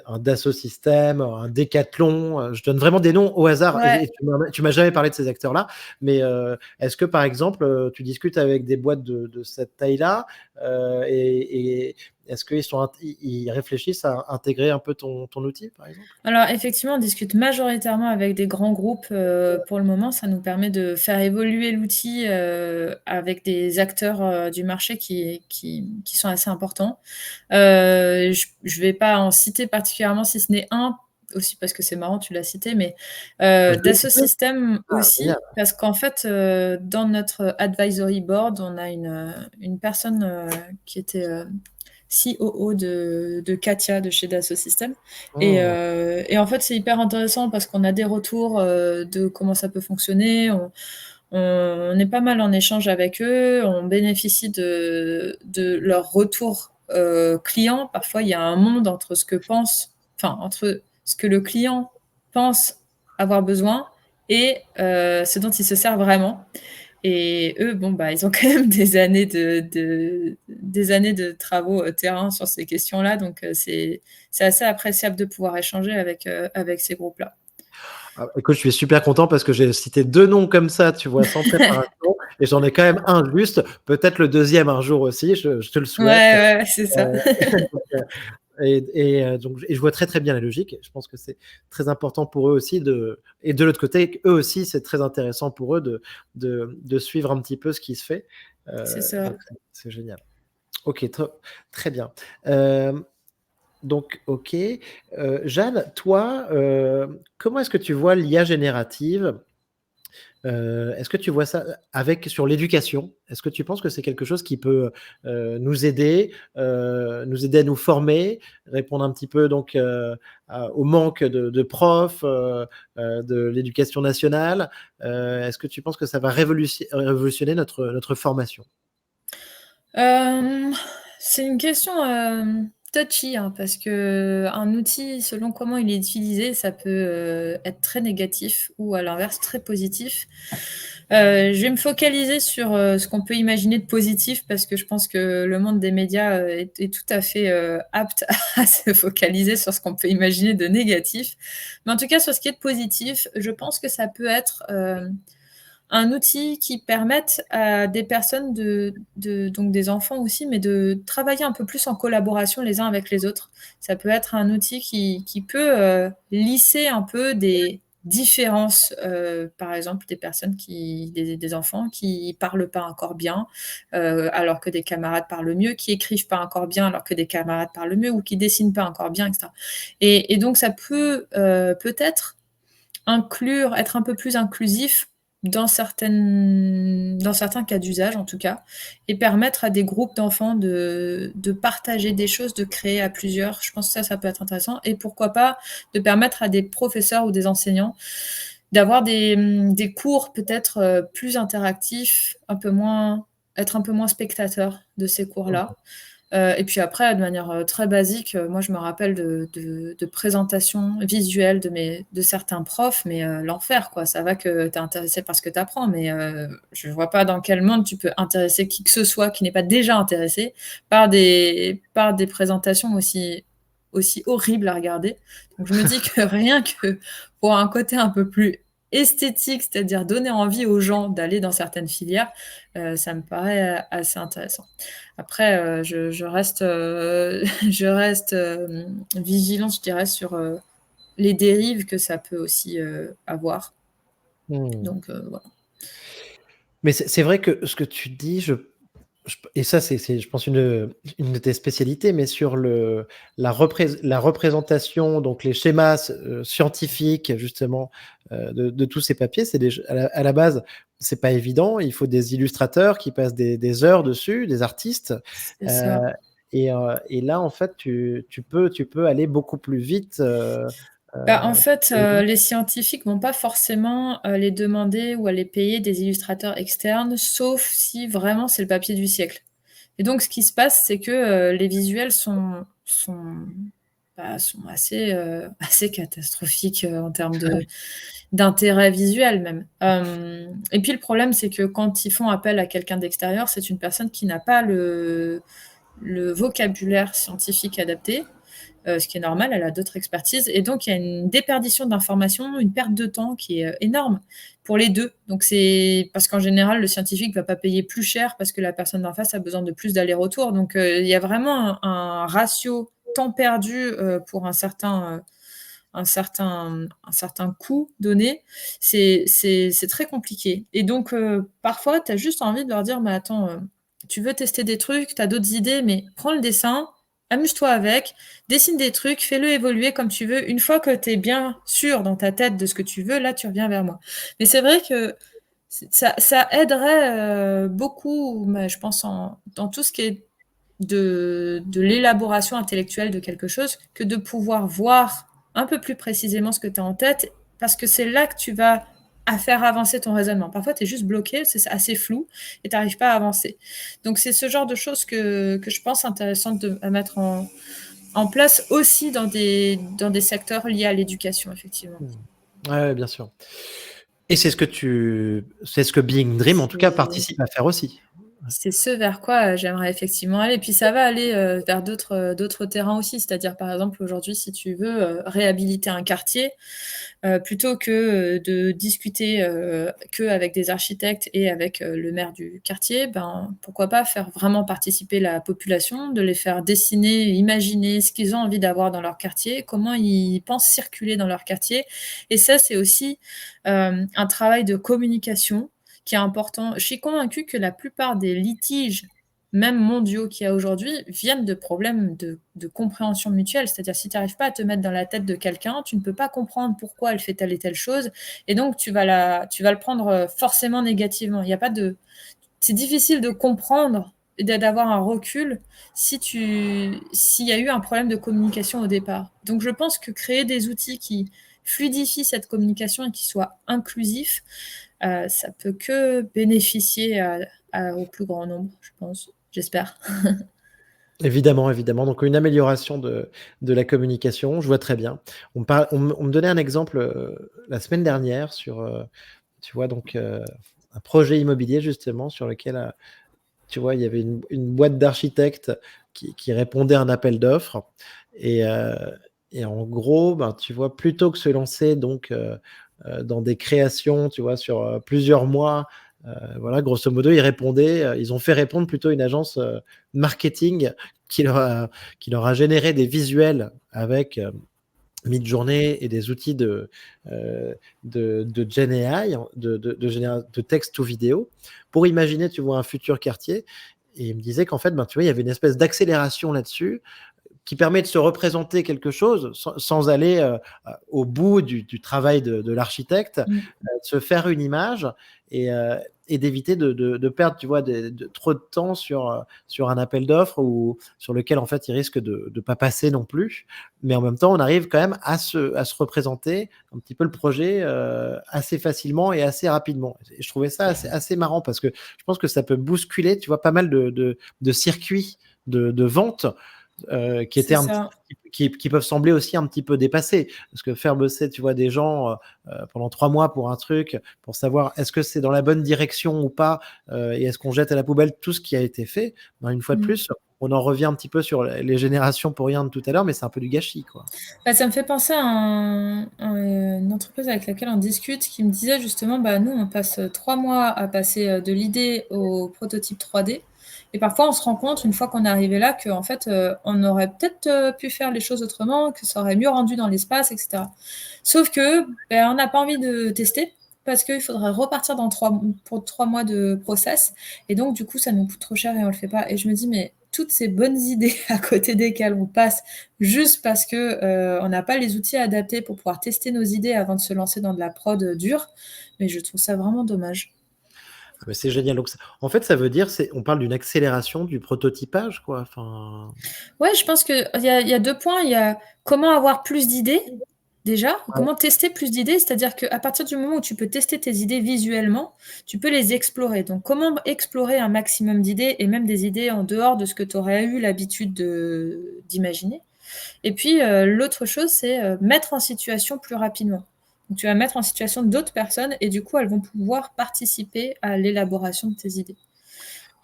un Dassault Systèmes, un Decathlon, je donne vraiment des noms au hasard Ouais. et tu m'as jamais parlé de ces acteurs-là, mais est-ce que, par exemple, tu discutes avec des boîtes de cette taille-là, et est-ce qu'ils réfléchissent à intégrer un peu ton outil, par exemple? Alors effectivement, on discute majoritairement avec des grands groupes, pour le moment. Ça nous permet de faire évoluer l'outil, avec des acteurs, du marché qui sont assez importants. Je vais pas en citer particulièrement si ce n'est un, aussi parce que c'est marrant, tu l'as cité, mais, Je peux Dassault écouter? Systèmes Ah génial. aussi, parce qu'en fait, dans notre advisory board, on a une personne, qui était, COO de Katia de chez Dassault Systèmes Mmh. et en fait, c'est hyper intéressant parce qu'on a des retours, de comment ça peut fonctionner. On est pas mal en échange avec eux, on bénéficie de leurs retours, clients. Parfois, il y a un monde entre entre ce que le client pense avoir besoin et ce dont il se sert vraiment. Et eux, bon, bah, ils ont quand même des années de travaux, terrain sur ces questions-là, donc c'est assez appréciable de pouvoir échanger avec ces groupes-là. Ah, écoute, je suis super content parce que j'ai cité 2 noms comme ça, tu vois, sans préparation et j'en ai quand même un juste, peut-être le deuxième un jour aussi, je te le Ouais, souhaite. ouais, c'est ça. Je vois très, très bien la logique. Je pense que c'est très important pour eux aussi de l'autre côté, eux aussi, c'est très intéressant pour eux de suivre un petit peu ce qui se fait. C'est ça. Donc c'est génial. OK, très bien. Hem OK. Jeanne, toi, comment est-ce que tu vois l'IA générative? Est-ce que tu vois ça avec sur l'éducation? Est-ce que tu penses que c'est quelque chose qui peut, nous aider à nous former, répondre un petit peu au manque de profs, de l'éducation nationale? Est-ce que tu penses que ça va révolutionner notre formation? Hem, c'est une question, touchy, hein, parce qu'un outil, selon comment il est utilisé, ça peut, être très négatif ou à l'inverse très positif. Je vais me focaliser sur, ce qu'on peut imaginer de positif parce que je pense que le monde des médias, est tout à fait, apte à se focaliser sur ce qu'on peut imaginer de négatif. Mais en tout cas, sur ce qui est de positif, je pense que ça peut être, un outil qui permette à des personnes donc des enfants aussi, mais de travailler un peu plus en collaboration les uns avec les autres. Ça peut être un outil qui peut, lisser un peu des différences, par exemple des enfants qui parlent pas encore bien, alors que des camarades parlent mieux, qui écrivent pas encore bien alors que des camarades parlent mieux ou qui dessinent pas encore bien et cetera et donc ça peut, peut-être être un peu plus inclusif dans certains cas d'usage en tout cas et permettre à des groupes d'enfants de partager des choses, de créer à plusieurs. Je pense que ça peut être intéressant et pourquoi pas de permettre à des professeurs ou des enseignants d'avoir des cours peut-être, plus interactifs, un peu moins spectateurs de ces cours-là. Et puis après, de manière très basique, moi je me rappelle de présentations visuelles de certains profs, mais l'enfer quoi. Ça va que tu es intéressé par ce que tu apprends, mais je vois pas dans quel monde tu peux intéresser qui que ce soit qui n'est pas déjà intéressé par des présentations aussi horribles à regarder. Donc je me dis que rien que pour un côté un peu plus esthétique, c'est-à-dire donner envie aux gens d'aller dans certaines filières, ça me paraît assez intéressant. Après, je reste, je reste vigilante, je dirais, sur les dérives que ça peut aussi avoir. Mmh. Donc, voilà. Mais c'est vrai que ce que tu dis, et ça, c'est, je pense, une de tes spécialités, mais sur la représentation, donc les schémas scientifiques, justement, de tous ces papiers, à la base, c'est pas évident. Il faut des illustrateurs qui passent des heures dessus, des artistes. C'est Euh, ça. et là, en fait, tu peux aller beaucoup plus vite. Bah, en fait, Oui. les scientifiques vont pas forcément les demander ou aller payer des illustrateurs externes, sauf si vraiment c'est le papier du siècle. Et donc, ce qui se passe, c'est que les visuels sont assez, assez catastrophiques en termes d'intérêt visuel même. Et puis le problème, c'est que quand ils font appel à quelqu'un d'extérieur, c'est une personne qui n'a pas le vocabulaire scientifique adapté, ce qui est normal, elle a d'autres expertises. Et donc, il y a une déperdition d'informations, une perte de temps qui est énorme pour les deux. Donc, c'est parce qu'en général, le scientifique ne va pas payer plus cher parce que la personne d'en face a besoin de plus d'aller-retour. Donc, il y a vraiment un ratio temps perdu pour un certain coût donné, c'est très compliqué. Et donc, parfois, tu as juste envie de leur dire, mais attends, tu veux tester des trucs, tu as d'autres idées, mais prends le dessin, amuse-toi avec, dessine des trucs, fais-le évoluer comme tu veux. Une fois que tu es bien sûr dans ta tête de ce que tu veux, là, tu reviens vers moi. Mais c'est vrai que ça aiderait beaucoup, mais je pense, dans tout ce qui est de l'élaboration intellectuelle de quelque chose, que de pouvoir voir un peu plus précisément ce que tu as en tête, parce que c'est là que tu vas à faire avancer ton raisonnement. Parfois, tu es juste bloqué, c'est assez flou, et tu n'arrives pas à avancer. Donc, c'est ce genre de choses que je pense intéressantes à mettre en place aussi dans des secteurs liés à l'éducation, effectivement. Ouais, bien sûr. Et c'est ce que Being Dream, en tout cas, C'est participe à faire aussi. C'est ce vers quoi j'aimerais effectivement aller. Et puis ça va aller vers d'autres terrains aussi. C'est-à-dire, par exemple, aujourd'hui, si tu veux réhabiliter un quartier, plutôt que de discuter que avec des architectes et avec le maire du quartier, ben, pourquoi pas faire vraiment participer la population, de les faire dessiner, imaginer ce qu'ils ont envie d'avoir dans leur quartier, comment ils pensent circuler dans leur quartier. Et ça, c'est aussi un travail de communication qui est important. Je suis convaincue que la plupart des litiges, même mondiaux qu'il y a aujourd'hui, viennent de problèmes de compréhension mutuelle. C'est-à-dire, si tu n'arrives pas à te mettre dans la tête de quelqu'un, tu ne peux pas comprendre pourquoi elle fait telle et telle chose, et donc tu vas le prendre forcément négativement. Il y a pas de... C'est difficile de comprendre et d'avoir un recul s'il y a eu un problème de communication au départ. Donc je pense que créer des outils qui fluidifient cette communication et qui soient inclusifs, ça peut que bénéficier au plus grand nombre, je pense. J'espère. Évidemment, évidemment. Donc, une amélioration de la communication, je vois très bien. On me donnait un exemple la semaine dernière sur, tu vois, donc un projet immobilier justement sur lequel, tu vois, il y avait une boîte d'architectes qui répondait à un appel d'offres. Et, euh, et en gros, ben, tu vois, plutôt que se lancer donc dans des créations, tu vois, sur plusieurs mois, voilà, grosso modo, ils ont fait répondre plutôt une agence marketing qui leur a généré des visuels avec Midjourney et des outils de Gen AI, de texte ou vidéo, pour imaginer, tu vois, un futur quartier. Et il me disait qu'en fait, ben, tu vois, il y avait une espèce d'accélération là-dessus qui permet de se représenter quelque chose sans aller au bout du travail de l'architecte, Mm. se faire une image et, et d'éviter de perdre, tu vois, trop de temps sur un appel d'offres ou sur lequel en fait il risque de ne pas passer non plus. Mais en même temps, on arrive quand même à se représenter un petit peu le projet assez facilement et assez rapidement. Et je trouvais ça assez marrant parce que je pense que ça peut bousculer, tu vois, pas mal de circuits de vente qui étaient C'est ça. qui peuvent sembler aussi un petit peu dépassés. Parce que faire bosser, tu vois, des gens pendant 3 mois pour un truc, pour savoir est-ce que c'est dans la bonne direction ou pas, et est-ce qu'on jette à la poubelle tout ce qui a été fait, ben, une fois de Mmh. plus, on en revient un petit peu sur les générations pour rien de tout à l'heure, mais c'est un peu du gâchis, quoi. Bah, ça me fait penser à une entreprise avec laquelle on discute qui me disait justement: «Bah, nous, on passe, 3 mois à passer, de l'idée au prototype 3D et parfois on se rend compte, une fois qu'on est arrivé là, qu'en fait, on aurait peut-être, pu faire les choses autrement, que ça aurait mieux rendu dans l'espace et cetera». Sauf que, ben, on n'a pas envie de tester parce qu'il faudrait repartir dans 3 mois de process et donc du coup, ça nous coûte trop cher et on le fait pas et je me dis: «Mais toutes ces bonnes idées à côté desquelles on passe juste parce que, on n'a pas les outils adaptés pour pouvoir tester nos idées avant de se lancer dans de la prod, dure, mais je trouve ça vraiment dommage. Ah bah, c'est génial. Donc, en fait, ça veut dire, on parle d'une accélération du prototypage, quoi. Enfin, Ouais, je pense qu'il y a 2 points. Il y a comment avoir plus d'idées, déjà, ouais. comment tester plus d'idées, c'est-à-dire qu'à partir du moment où tu peux tester tes idées visuellement, tu peux les explorer. Donc comment explorer un maximum d'idées et même des idées en dehors de ce que tu aurais eu l'habitude d'imaginer? Et puis, l'autre chose, c'est, mettre en situation plus rapidement. Donc tu vas mettre en situation d'autres personnes et du coup, elles vont pouvoir participer à l'élaboration de tes idées.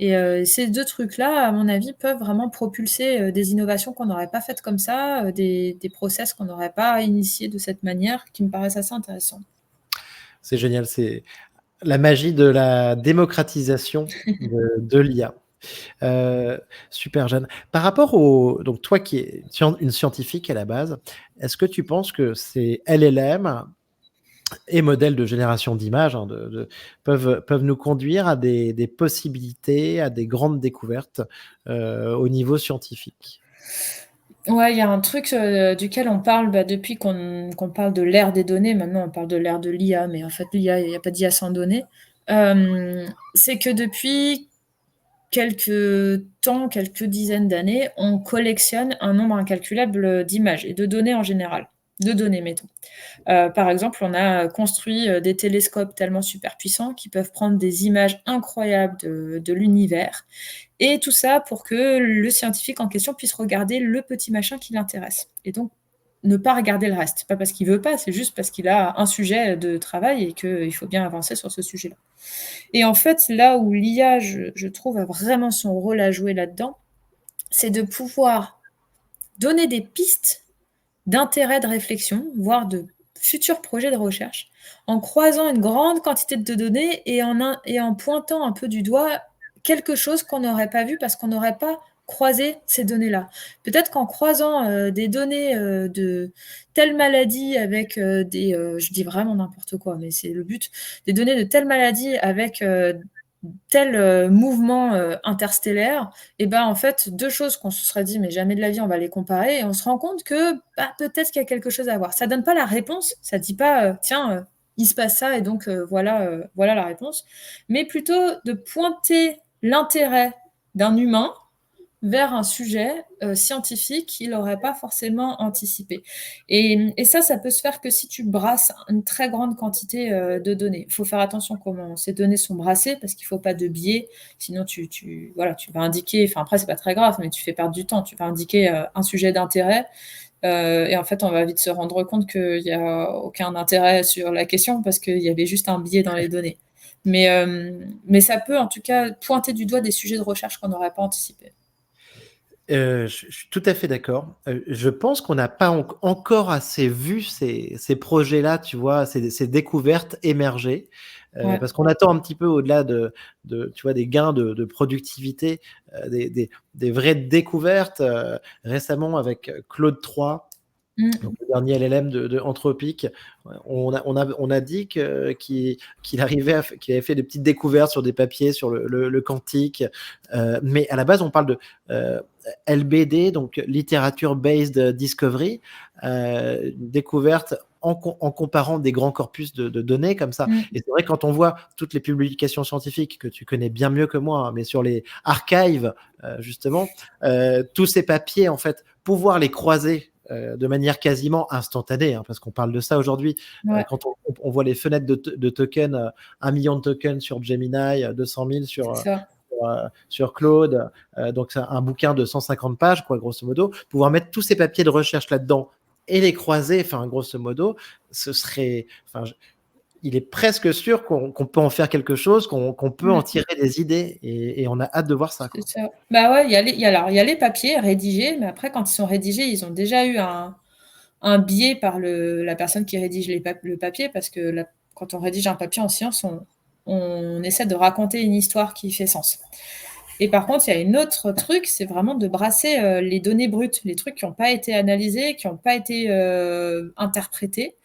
Et ces 2 trucs-là, à mon avis, peuvent vraiment propulser, des innovations qu'on n'aurait pas faites comme ça, des process qu'on n'aurait pas initiés de cette manière, qui me paraissent assez intéressants. C'est génial. C'est la magie de la démocratisation de l'IA. Super Jeanne. Par rapport donc toi qui es une scientifique à la base, est-ce que tu penses que ces LLM et modèles de génération d'images, hein, peuvent nous conduire à des possibilités, à des grandes découvertes au niveau scientifique? Ouais, il y a un truc, duquel on parle, bah, depuis qu'on parle de l'ère des données. Maintenant, on parle de l'ère de l'IA, mais en fait, l'IA, il y a pas d'IA sans données. C'est que depuis quelque temps, quelques dizaines d'années, on collectionne un nombre incalculable, d'images et de données en général. De données, mettons. Par exemple, on a construit, des télescopes tellement super puissants qui peuvent prendre des images incroyables de l'univers et tout ça pour que le scientifique en question puisse regarder le petit machin qui l'intéresse et donc ne pas regarder le reste. Pas parce qu'il veut pas, c'est juste parce qu'il a un sujet de travail et qu'il faut bien avancer sur ce sujet-là. Et en fait, là où l'IA, je trouve, a vraiment son rôle à jouer là-dedans, c'est de pouvoir donner des pistes d'intérêt de réflexion, voire de futurs projets de recherche, en croisant une grande quantité de données et en pointant un peu du doigt quelque chose qu'on n'aurait pas vu parce qu'on n'aurait pas croisé ces données-là. Peut-être qu'en croisant, des données, de telle maladie avec, je dis vraiment n'importe quoi, mais c'est le but, des données de telle maladie avec, tel, mouvement, interstellaire et ben, en fait, 2 choses qu'on se serait dit: «Mais jamais de la vie on va les comparer» et on se rend compte que, bah, peut-être qu'il y a quelque chose à voir. Ça donne pas la réponse, ça dit pas, «Tiens, il se passe ça et donc voilà la réponse», mais plutôt de pointer l'intérêt d'un humain vers un sujet, scientifique qu'il aurait pas forcément anticipé et ça peut se faire que si tu brasses une très grande quantité, de données. Il faut faire attention comment ces données sont brassées parce qu'il faut pas de biais, sinon voilà, tu vas indiquer enfin après c'est pas très grave, mais tu fais perdre du temps. Tu vas indiquer, un sujet d'intérêt, et en fait, on va vite se rendre compte qu'il y a aucun intérêt sur la question parce qu'il y avait juste un biais dans les données. Mais ça peut en tout cas pointer du doigt des sujets de recherche qu'on n'aurait pas anticipés. Je suis tout à fait d'accord. Je pense qu'on n'a pas encore assez vu ces projets-là, tu vois? Ces découvertes émerger, Ouais. parce qu'on attend un petit peu au-delà tu vois, des gains de productivité, des vraies découvertes, récemment avec Claude 3. Donc Mmh. le dernier LLM de Anthropic, on a dit qu'il arrivait qu'il avait fait des petites découvertes sur des papiers sur le quantique, mais à la base on parle de LBD, donc Literature Based Discovery, une découverte en comparant des grands corpus de données comme ça. Mmh. Et c'est vrai, quand on voit toutes les publications scientifiques que tu connais bien mieux que moi, hein, mais sur les archives, justement, tous ces papiers, en fait, pouvoir les croiser de manière quasiment instantanée, hein, parce qu'on parle de ça aujourd'hui. Ouais, Quand on voit les fenêtres de tokens, 1 million de tokens sur Gemini, 200 000 c'est sur ça. sur Claude, donc c'est un bouquin de 150 pages, quoi, grosso modo, pouvoir mettre tous ces papiers de recherche là-dedans et les croiser, enfin, grosso modo, ce serait, enfin, il est presque sûr qu'on peut en faire quelque chose, qu'on peut en tirer des idées, et on a hâte de voir ça, quoi. C'est ça. Bah ouais, il y a les papiers rédigés, mais après, quand ils sont rédigés, ils ont déjà eu un biais par la personne qui rédige le papier, parce que quand on rédige un papier en science, on essaie de raconter une histoire qui fait sens. Et par contre, il y a un autre truc, c'est vraiment de brasser les données brutes, les trucs qui n'ont pas été analysés, qui n'ont pas été interprétés.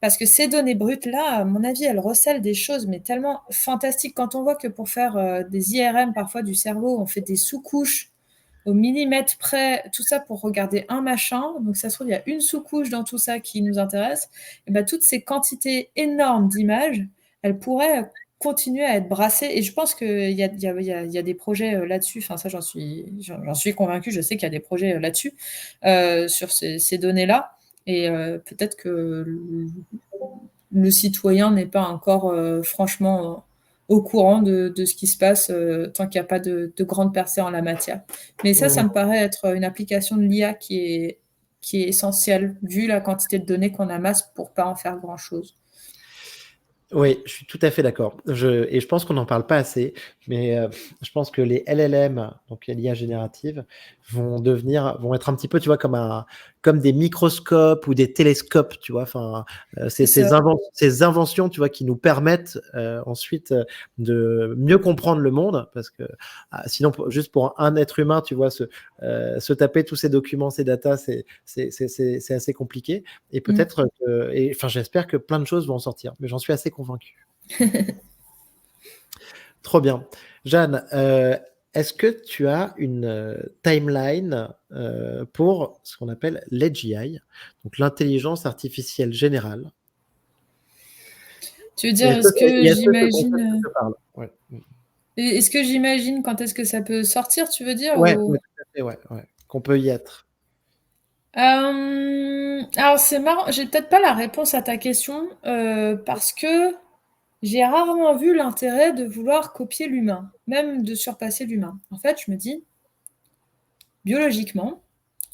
Parce que ces données brutes-là, à mon avis, elles recèlent des choses, mais tellement fantastiques. Quand on voit que pour faire des IRM, parfois du cerveau, on fait des sous-couches au millimètre près, tout ça pour regarder un machin. Donc, ça se trouve, il y a une sous-couche dans tout ça qui nous intéresse. Et ben, toutes ces quantités énormes d'images, elles pourraient continuer à être brassées. Et je pense qu'il y a des projets là-dessus. Enfin, ça, j'en suis convaincue. Je sais qu'il y a des projets là-dessus, sur ces données-là. Et peut-être que le citoyen n'est pas encore franchement au courant de ce qui se passe tant qu'il n'y a pas de grande percée en la matière. Mais ça me paraît être une application de l'IA qui est essentielle, vu la quantité de données qu'on amasse pour pas en faire grand-chose. Oui, je suis tout à fait d'accord. Et je pense qu'on n'en parle pas assez, mais je pense que les LLM, donc l'IA générative, vont être un petit peu, tu vois, comme des microscopes ou des télescopes, tu vois. Enfin, ces inventions, tu vois, qui nous permettent ensuite de mieux comprendre le monde, parce que sinon, juste pour un être humain, tu vois, se taper tous ces documents, ces datas, c'est assez compliqué. Et peut-être, enfin, j'espère que plein de choses vont en sortir, mais j'en suis assez convaincu. Trop bien. Jeanne, est-ce que tu as une timeline pour ce qu'on appelle l'AGI, donc l'intelligence artificielle générale? Tu veux dire, est-ce que j'imagine ouais. Est-ce que j'imagine quand est-ce que ça peut sortir, tu veux dire, ouais, ou... tout à fait, ouais, qu'on peut y être. Alors c'est marrant, j'ai peut-être pas la réponse à ta question, parce que j'ai rarement vu l'intérêt de vouloir copier l'humain, même de surpasser l'humain. En fait, je me dis, biologiquement,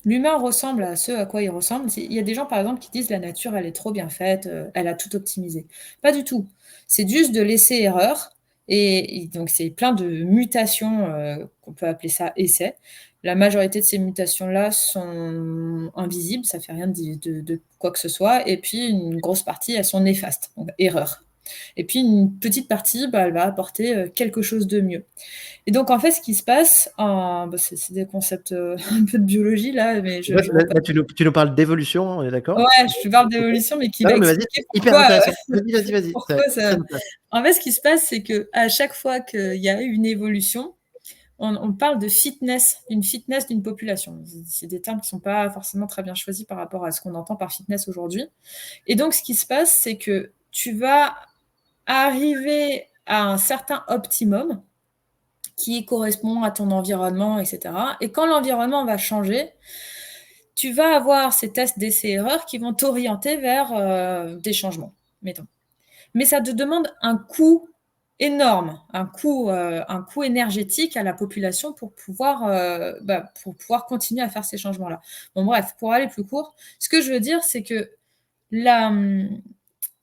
l'humain ressemble à ce à quoi il ressemble. Il y a des gens, par exemple, qui disent la nature, elle est trop bien faite, elle a tout optimisé. Pas du tout. C'est juste de laisser erreur. Et donc, c'est plein de mutations, qu'on peut appeler ça essais. La majorité de ces mutations-là sont invisibles, ça fait rien de quoi que ce soit. Et puis, une grosse partie, elles sont néfastes, donc erreur. Et puis, une petite partie, elle va apporter quelque chose de mieux. Et donc, en fait, ce qui se passe, c'est des concepts un peu de biologie, là, mais Là, tu nous parles d'évolution, on est d'accord? Ouais, je te parle d'évolution, mais qui va expliquer hyper pourquoi, intéressant. Vas-y. pourquoi ça... En fait, ce qui se passe, c'est qu'à chaque fois qu'il y a eu une évolution, on parle de fitness, une fitness d'une population. C'est des termes qui ne sont pas forcément très bien choisis par rapport à ce qu'on entend par fitness aujourd'hui. Et donc, ce qui se passe, c'est que tu vas arriver à un certain optimum qui correspond à ton environnement, etc. Et quand l'environnement va changer, tu vas avoir ces tests d'essais-erreurs qui vont t'orienter vers des changements, mettons. Mais ça te demande un coût énorme, un coût énergétique à la population pour pouvoir continuer à faire ces changements-là. Bon, bref, pour aller plus court, ce que je veux dire, c'est que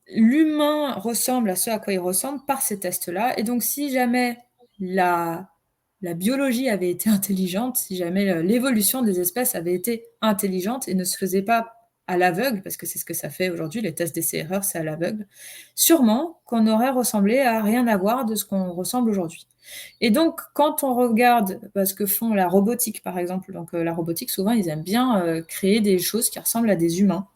l'humain ressemble à ce à quoi il ressemble par ces tests-là. Et donc, si jamais la biologie avait été intelligente, si jamais l'évolution des espèces avait été intelligente et ne se faisait pas à l'aveugle, parce que c'est ce que ça fait aujourd'hui, les tests d'essais-erreurs, c'est à l'aveugle, sûrement qu'on aurait ressemblé à rien à voir de ce qu'on ressemble aujourd'hui. Et donc, quand on regarde ce que font la robotique, par exemple, donc la robotique, souvent, ils aiment bien créer des choses qui ressemblent à des humains.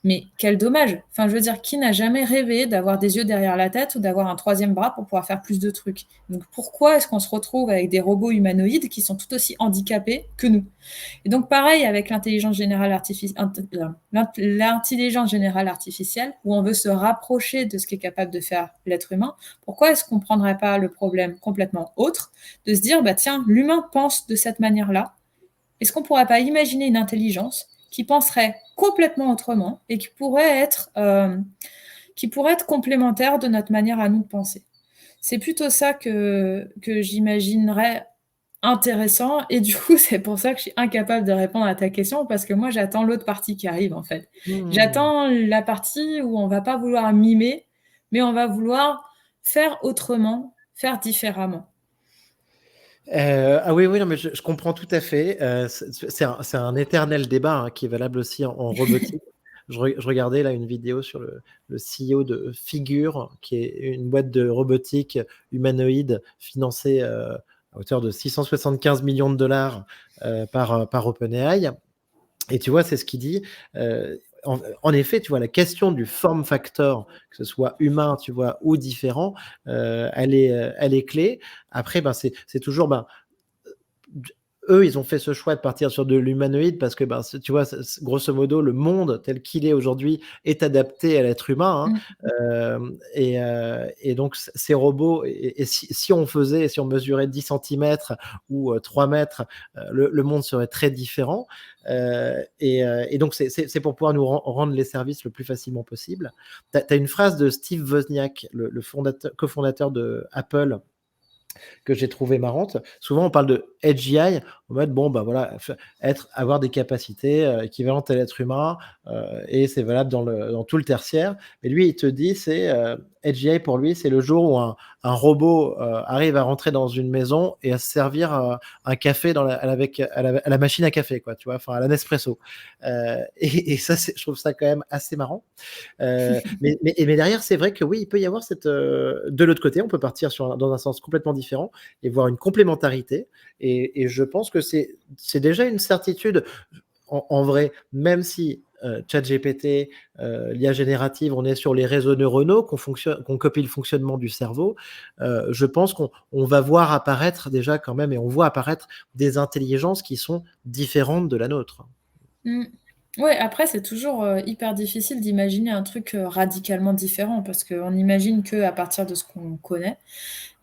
Mais quel dommage. Enfin, je veux dire, qui n'a jamais rêvé d'avoir des yeux derrière la tête ou d'avoir un troisième bras pour pouvoir faire plus de trucs? Donc, pourquoi est-ce qu'on se retrouve avec des robots humanoïdes qui sont tout aussi handicapés que nous? Et donc, pareil avec l'intelligence générale artificielle, où on veut se rapprocher de ce qu'est capable de faire l'être humain. Pourquoi est-ce qu'on ne prendrait pas le problème complètement autre, de se dire, tiens, l'humain pense de cette manière-là. Est-ce qu'on ne pourrait pas imaginer une intelligence qui penserait complètement autrement et qui pourrait être complémentaire de notre manière à nous de penser? C'est plutôt ça que j'imaginerais intéressant et du coup, c'est pour ça que je suis incapable de répondre à ta question parce que moi, j'attends l'autre partie qui arrive, en fait. Mmh. J'attends la partie où on va pas vouloir mimer, mais on va vouloir faire autrement, faire différemment. Ah oui, oui, non, mais je comprends tout à fait. C'est un éternel débat, hein, qui est valable aussi en robotique. Je regardais là une vidéo sur le CEO de Figure, qui est une boîte de robotique humanoïde financée, à hauteur de 675 millions de dollars par OpenAI. Et tu vois, c'est ce qu'il dit. En effet, tu vois, la question du form factor, que ce soit humain, tu vois, ou différent, elle est clé. Après, ben, c'est toujours, ben, eux, ils ont fait ce choix de partir sur de l'humanoïde parce que, ben, tu vois, grosso modo, le monde tel qu'il est aujourd'hui est adapté à l'être humain. Mmh. Hein. Et donc, ces robots, et si on faisait, si on mesurait 10 centimètres ou 3 mètres, le monde serait très différent. Et donc, c'est pour pouvoir nous rendre les services le plus facilement possible. Tu as une phrase de Steve Wozniak, le cofondateur de Apple, que j'ai trouvé marrante. Souvent, on parle de AGI en mode, bon, bah voilà, avoir des capacités équivalentes à l'être humain, et c'est valable dans tout le tertiaire. Mais lui, il te dit, AGI pour lui, c'est le jour où un robot arrive à rentrer dans une maison et à se servir un café à la machine à café, quoi, tu vois, enfin à la Nespresso. Et ça, je trouve ça quand même assez marrant. Mais derrière, c'est vrai que oui, il peut y avoir de l'autre côté, on peut partir dans un sens complètement différent et voir une complémentarité. Et je pense que c'est déjà une certitude en vrai, même si ChatGPT, l'IA générative, on est sur les réseaux neuronaux, qu'on copie le fonctionnement du cerveau. Je pense qu'on va voir apparaître déjà quand même, et on voit apparaître des intelligences qui sont différentes de la nôtre. Mmh. Ouais, après, c'est toujours, hyper difficile d'imaginer un truc, radicalement différent parce qu'on imagine qu'à partir de ce qu'on connaît.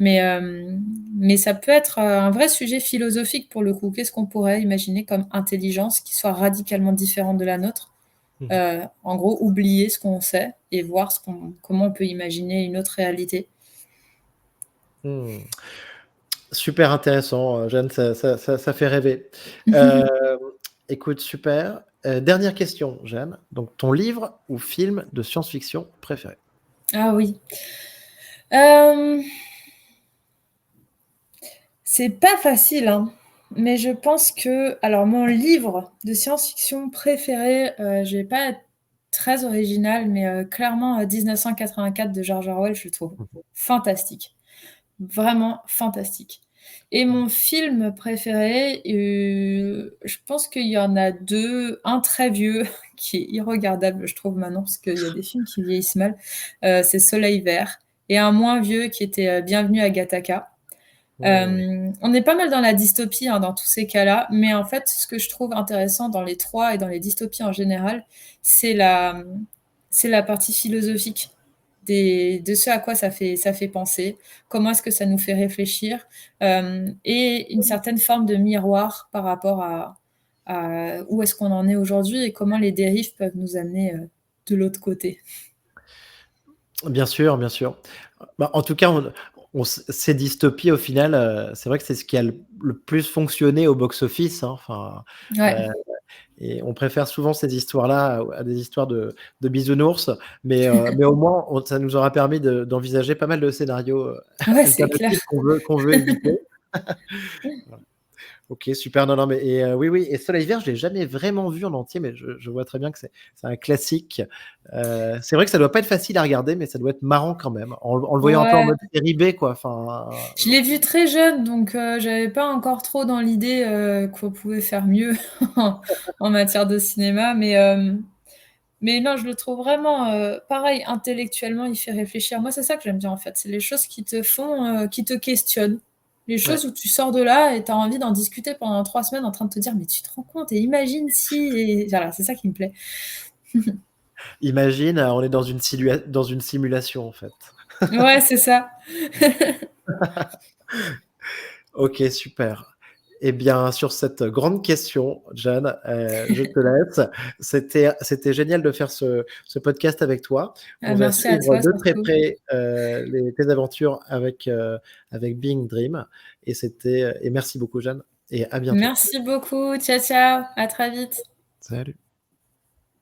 Mais ça peut être, un vrai sujet philosophique pour le coup. Qu'est-ce qu'on pourrait imaginer comme intelligence qui soit radicalement différente de la nôtre? Mhm. En gros, oublier ce qu'on sait et voir comment on peut imaginer une autre réalité. Hmm. Super intéressant, Jeanne, ça fait rêver. Euh, Écoute, super. Dernière question, Jeanne. Donc, ton livre ou film de science-fiction préféré? Ah oui. Hem, c'est pas facile, hein, mais je pense que alors mon livre de science-fiction préféré, je vais pas être très originale, mais clairement, 1984 de George Orwell, je le trouve Mhm. fantastique. Vraiment fantastique. Et mon film préféré, je pense qu'il y en a 2, un très vieux qui est irregardable, je trouve maintenant, parce qu'il y a des films qui vieillissent mal, c'est Soleil vert et un moins vieux qui était, Bienvenue à Gattaca. Hmm. On est pas mal dans la dystopie, hein, dans tous ces cas-là, mais en fait, ce que je trouve intéressant dans les 3 et dans les dystopies en général, c'est la partie philosophique de ce à quoi ça fait penser, comment est-ce que ça nous fait réfléchir, et une certaine forme de miroir par rapport à où est-ce qu'on en est aujourd'hui et comment les dérives peuvent nous amener, de l'autre côté. Bien sûr, bien sûr. Bah, en tout cas, ces dystopies, au final, c'est vrai que c'est ce qui a le plus fonctionné au box-office. Hein. Enfin, Ouais, euh, et on préfère souvent ces histoires-là à des histoires de bisounours, mais au moins, ça nous aura permis d'envisager pas mal de scénarios ouais, c'est clair. alternatifs qu'on veut éviter. Voilà. Ok, super. Non, non, mais oui, oui. Et Soleil Vert, je l'ai jamais vraiment vu en entier, mais je vois très bien que c'est un classique. C'est vrai que ça doit pas être facile à regarder, mais ça doit être marrant quand même, en le voyant un peu en Ouais. mode série B, quoi. Enfin, Je l'ai vu très jeune, donc j'avais pas encore trop dans l'idée, qu'on pouvait faire mieux en matière de cinéma, mais non, je le trouve vraiment, pareil, intellectuellement, il fait réfléchir. Moi, c'est ça que j'aime bien, en fait, c'est les choses qui te font, qui te questionnent. Les ouais. choses où tu sors de là et tu as envie d'en discuter pendant 3 semaines en train de te dire: «Mais tu te rends compte et imagine si» et voilà, c'est ça qui me plaît. Imagine, on est dans une simulation, en fait. Ouais, c'est ça. Ok, super. Eh bien, sur cette grande question, Jeanne, je te laisse. C'était génial de faire ce podcast avec toi. On va Merci à suivre toi de très surtout. près tes aventures avec Being Dream. Et merci beaucoup, Jeanne, et à bientôt. Merci beaucoup. Ciao, ciao. À très vite. Salut.